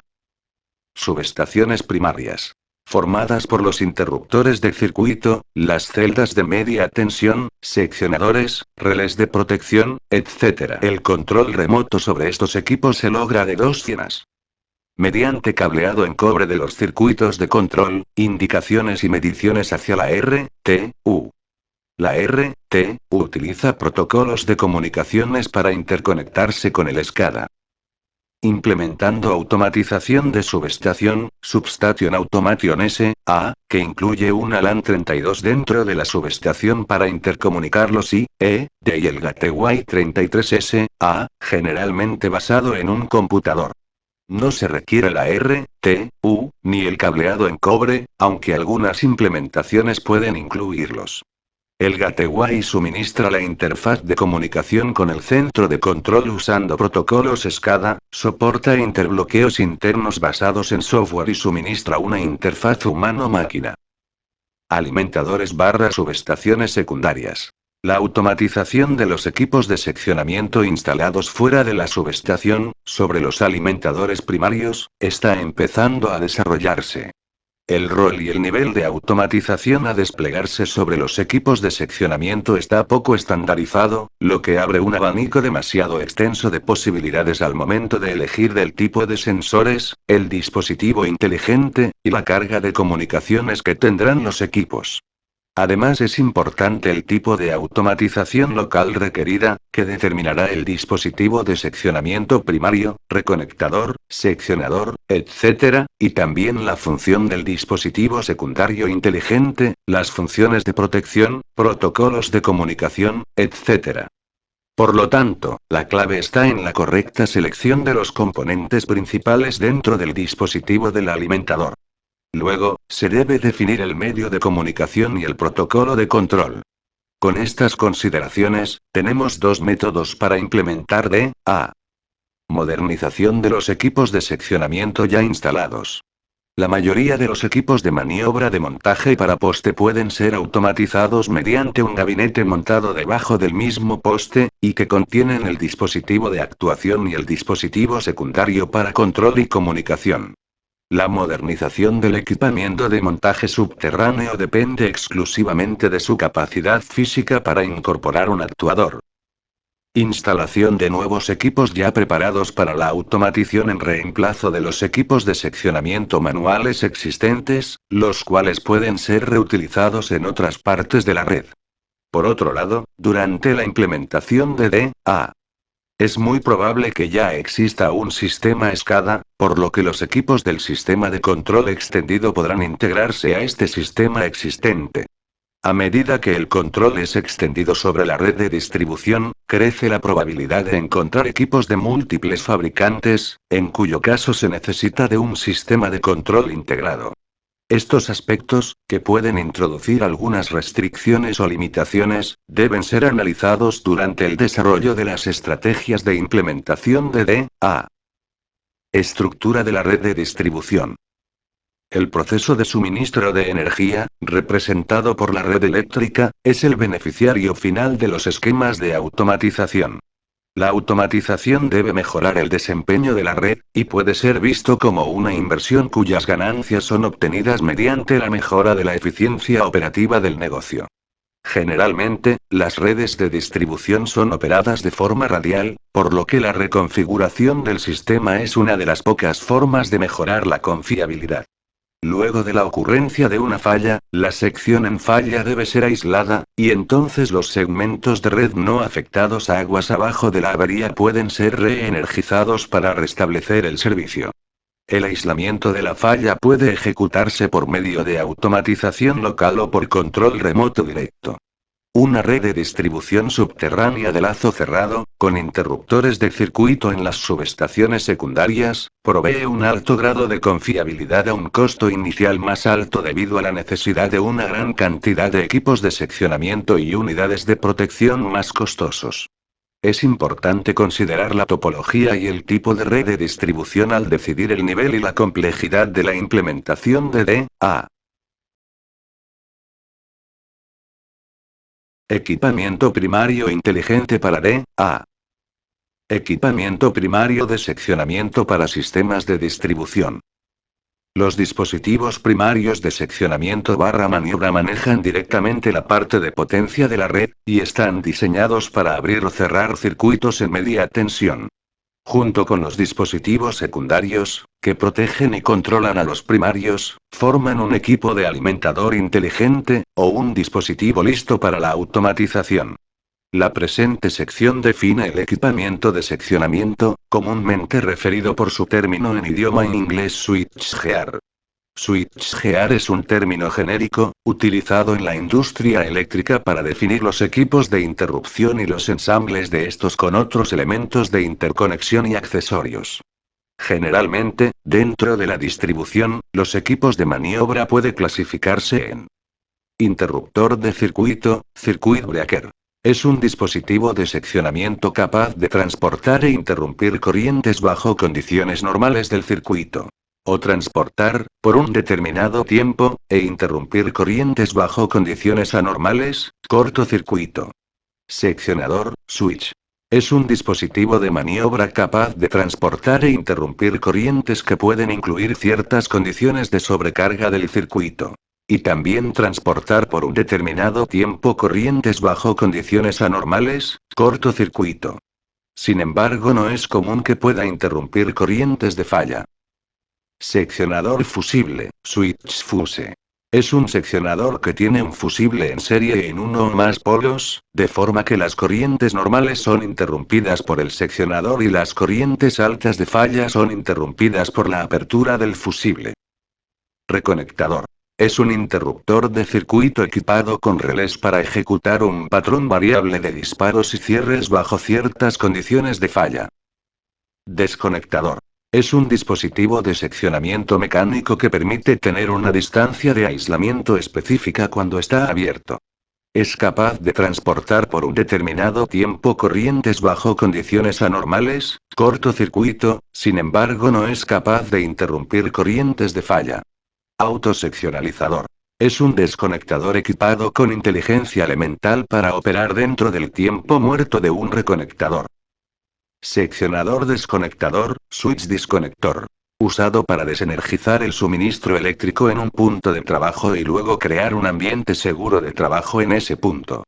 Subestaciones primarias. Formadas por los interruptores de circuito, las celdas de media tensión, seccionadores, relés de protección, etc. El control remoto sobre estos equipos se logra de dos formas. Mediante cableado en cobre de los circuitos de control, indicaciones y mediciones hacia la RTU. La RTU utiliza protocolos de comunicaciones para interconectarse con el SCADA. Implementando automatización de subestación, Substation Automation SA, que incluye una LAN 32 dentro de la subestación para intercomunicar los I/E y el Gateway 33 SA, generalmente basado en un computador. No se requiere la RTU, ni el cableado en cobre, aunque algunas implementaciones pueden incluirlos. El Gateway suministra la interfaz de comunicación con el centro de control usando protocolos SCADA, soporta interbloqueos internos basados en software y suministra una interfaz humano-máquina. Alimentadores/subestaciones secundarias. La automatización de los equipos de seccionamiento instalados fuera de la subestación, sobre los alimentadores primarios, está empezando a desarrollarse. El rol y el nivel de automatización a desplegarse sobre los equipos de seccionamiento está poco estandarizado, lo que abre un abanico demasiado extenso de posibilidades al momento de elegir del tipo de sensores, el dispositivo inteligente, y la carga de comunicaciones que tendrán los equipos. Además es importante el tipo de automatización local requerida, que determinará el dispositivo de seccionamiento primario, reconectador, seccionador, etc., y también la función del dispositivo secundario inteligente, las funciones de protección, protocolos de comunicación, etc. Por lo tanto, la clave está en la correcta selección de los componentes principales dentro del dispositivo del alimentador. Luego, se debe definir el medio de comunicación y el protocolo de control. Con estas consideraciones, tenemos dos métodos para implementar DA. Modernización de los equipos de seccionamiento ya instalados. La mayoría de los equipos de maniobra de montaje para poste pueden ser automatizados mediante un gabinete montado debajo del mismo poste, y que contienen el dispositivo de actuación y el dispositivo secundario para control y comunicación. La modernización del equipamiento de montaje subterráneo depende exclusivamente de su capacidad física para incorporar un actuador. Instalación de nuevos equipos ya preparados para la automatización en reemplazo de los equipos de seccionamiento manuales existentes, los cuales pueden ser reutilizados en otras partes de la red. Por otro lado, durante la implementación de DA, es muy probable que ya exista un sistema SCADA, por lo que los equipos del sistema de control extendido podrán integrarse a este sistema existente. A medida que el control es extendido sobre la red de distribución, crece la probabilidad de encontrar equipos de múltiples fabricantes, en cuyo caso se necesita de un sistema de control integrado. Estos aspectos, que pueden introducir algunas restricciones o limitaciones, deben ser analizados durante el desarrollo de las estrategias de implementación de DA. Estructura de la red de distribución. El proceso de suministro de energía, representado por la red eléctrica, es el beneficiario final de los esquemas de automatización. La automatización debe mejorar el desempeño de la red, y puede ser visto como una inversión cuyas ganancias son obtenidas mediante la mejora de la eficiencia operativa del negocio. Generalmente, las redes de distribución son operadas de forma radial, por lo que la reconfiguración del sistema es una de las pocas formas de mejorar la confiabilidad. Luego de la ocurrencia de una falla, la sección en falla debe ser aislada, y entonces los segmentos de red no afectados aguas abajo de la avería pueden ser reenergizados para restablecer el servicio. El aislamiento de la falla puede ejecutarse por medio de automatización local o por control remoto directo. Una red de distribución subterránea de lazo cerrado, con interruptores de circuito en las subestaciones secundarias, provee un alto grado de confiabilidad a un costo inicial más alto debido a la necesidad de una gran cantidad de equipos de seccionamiento y unidades de protección más costosos. Es importante considerar la topología y el tipo de red de distribución al decidir el nivel y la complejidad de la implementación de DA. Equipamiento primario inteligente para DA. Equipamiento primario de seccionamiento para sistemas de distribución. Los dispositivos primarios de seccionamiento barra maniobra manejan directamente la parte de potencia de la red, y están diseñados para abrir o cerrar circuitos en media tensión. Junto con los dispositivos secundarios, que protegen y controlan a los primarios, forman un equipo de alimentador inteligente, o un dispositivo listo para la automatización. La presente sección define el equipamiento de seccionamiento, comúnmente referido por su término en idioma inglés switchgear. Switchgear es un término genérico, utilizado en la industria eléctrica para definir los equipos de interrupción y los ensambles de estos con otros elementos de interconexión y accesorios. Generalmente, dentro de la distribución, los equipos de maniobra puede clasificarse en interruptor de circuito, circuit breaker. Es un dispositivo de seccionamiento capaz de transportar e interrumpir corrientes bajo condiciones normales del circuito. O transportar, por un determinado tiempo, e interrumpir corrientes bajo condiciones anormales, cortocircuito. Seccionador, switch. Es un dispositivo de maniobra capaz de transportar e interrumpir corrientes que pueden incluir ciertas condiciones de sobrecarga del circuito. Y también transportar por un determinado tiempo corrientes bajo condiciones anormales, cortocircuito. Sin embargo, no es común que pueda interrumpir corrientes de falla. Seccionador fusible, switch fuse. Es un seccionador que tiene un fusible en serie en uno o más polos, de forma que las corrientes normales son interrumpidas por el seccionador y las corrientes altas de falla son interrumpidas por la apertura del fusible. Reconectador. Es un interruptor de circuito equipado con relés para ejecutar un patrón variable de disparos y cierres bajo ciertas condiciones de falla. Desconectador. Es un dispositivo de seccionamiento mecánico que permite tener una distancia de aislamiento específica cuando está abierto. Es capaz de transportar por un determinado tiempo corrientes bajo condiciones anormales, cortocircuito, sin embargo no es capaz de interrumpir corrientes de falla. Autoseccionalizador. Es un desconectador equipado con inteligencia elemental para operar dentro del tiempo muerto de un reconectador. Seccionador desconectador, switch disconector. Usado para desenergizar el suministro eléctrico en un punto de trabajo y luego crear un ambiente seguro de trabajo en ese punto.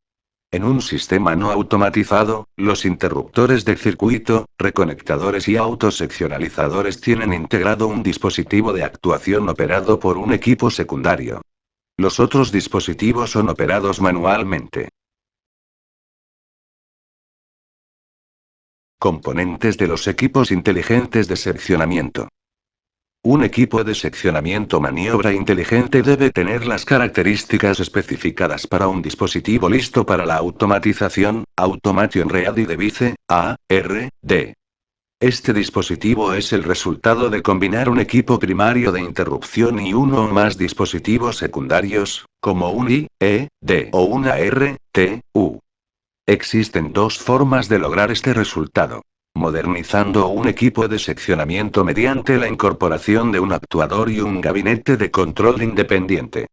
En un sistema no automatizado, los interruptores de circuito, reconectadores y autoseccionalizadores tienen integrado un dispositivo de actuación operado por un equipo secundario. Los otros dispositivos son operados manualmente. Componentes de los equipos inteligentes de seccionamiento. Un equipo de seccionamiento maniobra inteligente debe tener las características especificadas para un dispositivo listo para la automatización, Automation Ready Device, ARD. Este dispositivo es el resultado de combinar un equipo primario de interrupción y uno o más dispositivos secundarios, como un IED o una RTU. Existen dos formas de lograr este resultado. Modernizando un equipo de seccionamiento mediante la incorporación de un actuador y un gabinete de control independiente.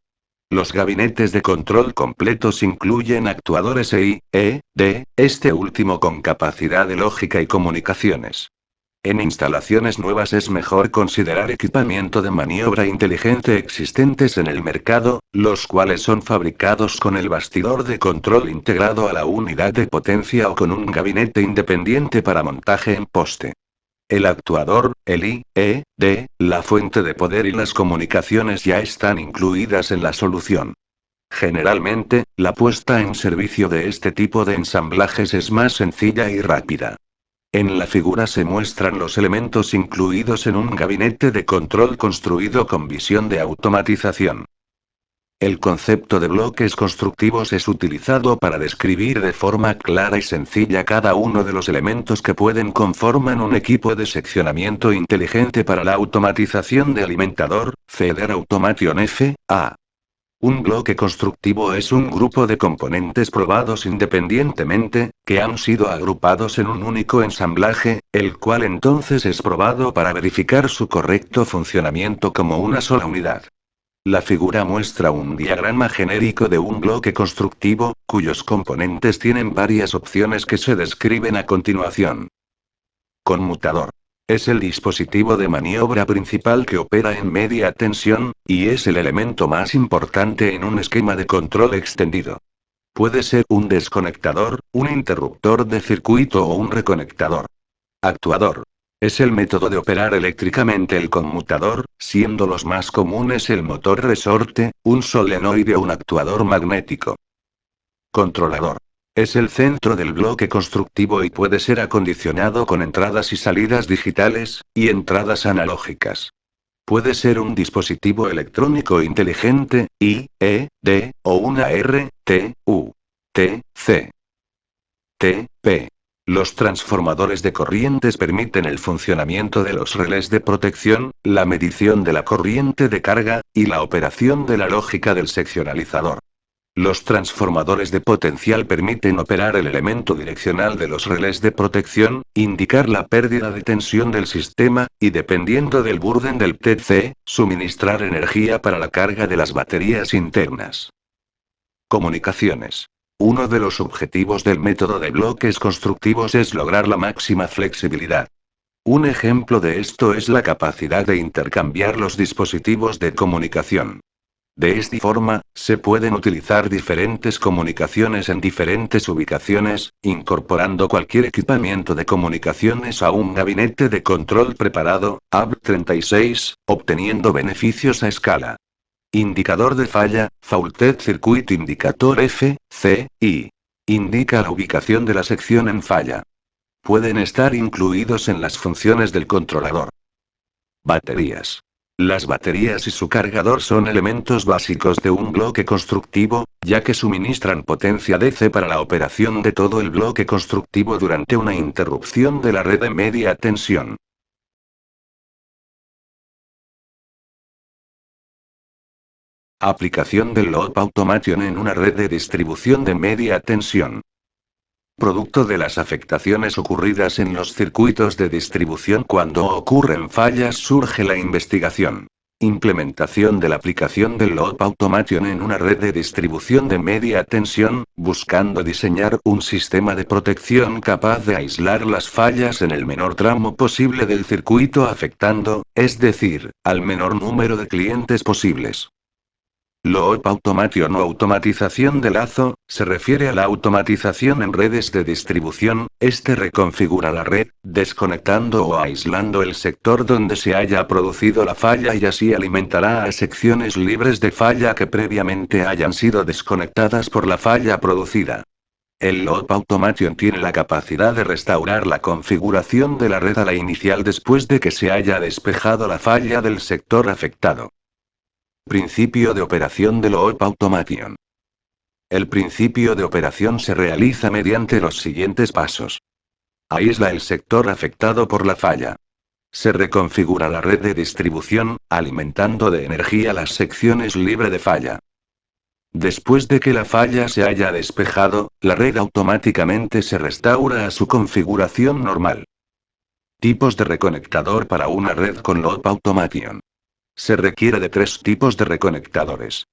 Los gabinetes de control completos incluyen actuadores EI-ED, este último con capacidad de lógica y comunicaciones. En instalaciones nuevas es mejor considerar equipamiento de maniobra inteligente existentes en el mercado, los cuales son fabricados con el bastidor de control integrado a la unidad de potencia o con un gabinete independiente para montaje en poste. El actuador, el IED, la fuente de poder y las comunicaciones ya están incluidas en la solución. Generalmente, la puesta en servicio de este tipo de ensamblajes es más sencilla y rápida. En la figura se muestran los elementos incluidos en un gabinete de control construido con visión de automatización. El concepto de bloques constructivos es utilizado para describir de forma clara y sencilla cada uno de los elementos que pueden conformar un equipo de seccionamiento inteligente para la automatización de alimentador, Feeder Automation FA. Un bloque constructivo es un grupo de componentes probados independientemente, que han sido agrupados en un único ensamblaje, el cual entonces es probado para verificar su correcto funcionamiento como una sola unidad. La figura muestra un diagrama genérico de un bloque constructivo, cuyos componentes tienen varias opciones que se describen a continuación. Conmutador. Es el dispositivo de maniobra principal que opera en media tensión, y es el elemento más importante en un esquema de control extendido. Puede ser un desconectador, un interruptor de circuito o un reconectador. Actuador. Es el método de operar eléctricamente el conmutador, siendo los más comunes el motor resorte, un solenoide o un actuador magnético. Controlador. Es el centro del bloque constructivo y puede ser acondicionado con entradas y salidas digitales, y entradas analógicas. Puede ser un dispositivo electrónico inteligente, IED, o una RTU. TC. TP. Los transformadores de corrientes permiten el funcionamiento de los relés de protección, la medición de la corriente de carga, y la operación de la lógica del seccionalizador. Los transformadores de potencial permiten operar el elemento direccional de los relés de protección, indicar la pérdida de tensión del sistema, y dependiendo del burden del TC, suministrar energía para la carga de las baterías internas. Comunicaciones. Uno de los objetivos del método de bloques constructivos es lograr la máxima flexibilidad. Un ejemplo de esto es la capacidad de intercambiar los dispositivos de comunicación. De esta forma, se pueden utilizar diferentes comunicaciones en diferentes ubicaciones, incorporando cualquier equipamiento de comunicaciones a un gabinete de control preparado, AB36, obteniendo beneficios a escala. Indicador de falla, Faulted Circuit Indicator FCI. Indica la ubicación de la sección en falla. Pueden estar incluidos en las funciones del controlador. Baterías. Las baterías y su cargador son elementos básicos de un bloque constructivo, ya que suministran potencia DC para la operación de todo el bloque constructivo durante una interrupción de la red de media tensión. Aplicación del Loop Automation en una red de distribución de media tensión. Producto de las afectaciones ocurridas en los circuitos de distribución cuando ocurren fallas surge la investigación. Implementación de la aplicación del Loop Automation en una red de distribución de media tensión, buscando diseñar un sistema de protección capaz de aislar las fallas en el menor tramo posible del circuito afectando, es decir, al menor número de clientes posibles. Loop Automation o automatización de lazo, se refiere a la automatización en redes de distribución. Este reconfigura la red, desconectando o aislando el sector donde se haya producido la falla y así alimentará a secciones libres de falla que previamente hayan sido desconectadas por la falla producida. El Loop Automation tiene la capacidad de restaurar la configuración de la red a la inicial después de que se haya despejado la falla del sector afectado. Principio de operación de Loop Automation. El principio de operación se realiza mediante los siguientes pasos. Aísla el sector afectado por la falla. Se reconfigura la red de distribución, alimentando de energía las secciones libres de falla. Después de que la falla se haya despejado, la red automáticamente se restaura a su configuración normal. Tipos de reconectador para una red con Loop Automation. Se requiere de 3 tipos de reconectadores.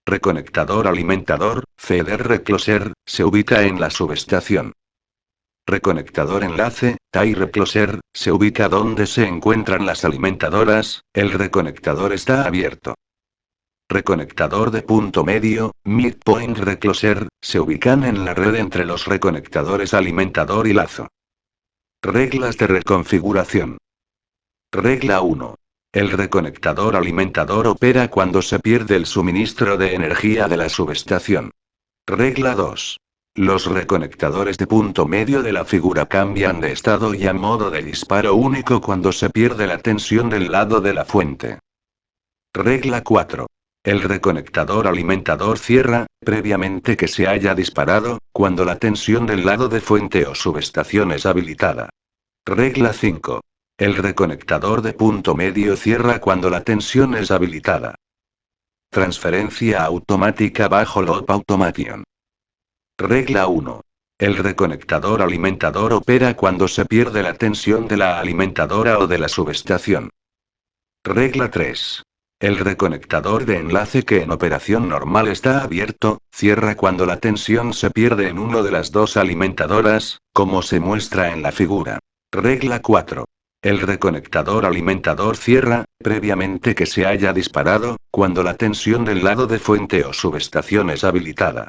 Reconectador alimentador, Feeder Recloser, se ubica en la subestación. Reconectador enlace, Tie Recloser, se ubica donde se encuentran las alimentadoras. El reconectador está abierto. Reconectador de punto medio, Midpoint Recloser, se ubican en la red entre los reconectadores alimentador y lazo. Reglas de reconfiguración. Regla 1. El reconectador alimentador opera cuando se pierde el suministro de energía de la subestación. Regla 2. Los reconectadores de punto medio de la figura cambian de estado y a modo de disparo único cuando se pierde la tensión del lado de la fuente. Regla 4. El reconectador alimentador cierra, previamente que se haya disparado, cuando la tensión del lado de fuente o subestación es habilitada. Regla 5. El reconectador de punto medio cierra cuando la tensión es habilitada. Transferencia automática bajo Loop Automation. Regla 1. El reconectador alimentador opera cuando se pierde la tensión de la alimentadora o de la subestación. Regla 3. El reconectador de enlace que en operación normal está abierto, cierra cuando la tensión se pierde en una de las 2 alimentadoras, como se muestra en la figura. Regla 4. El reconectador alimentador cierra, previamente que se haya disparado, cuando la tensión del lado de fuente o subestación es habilitada.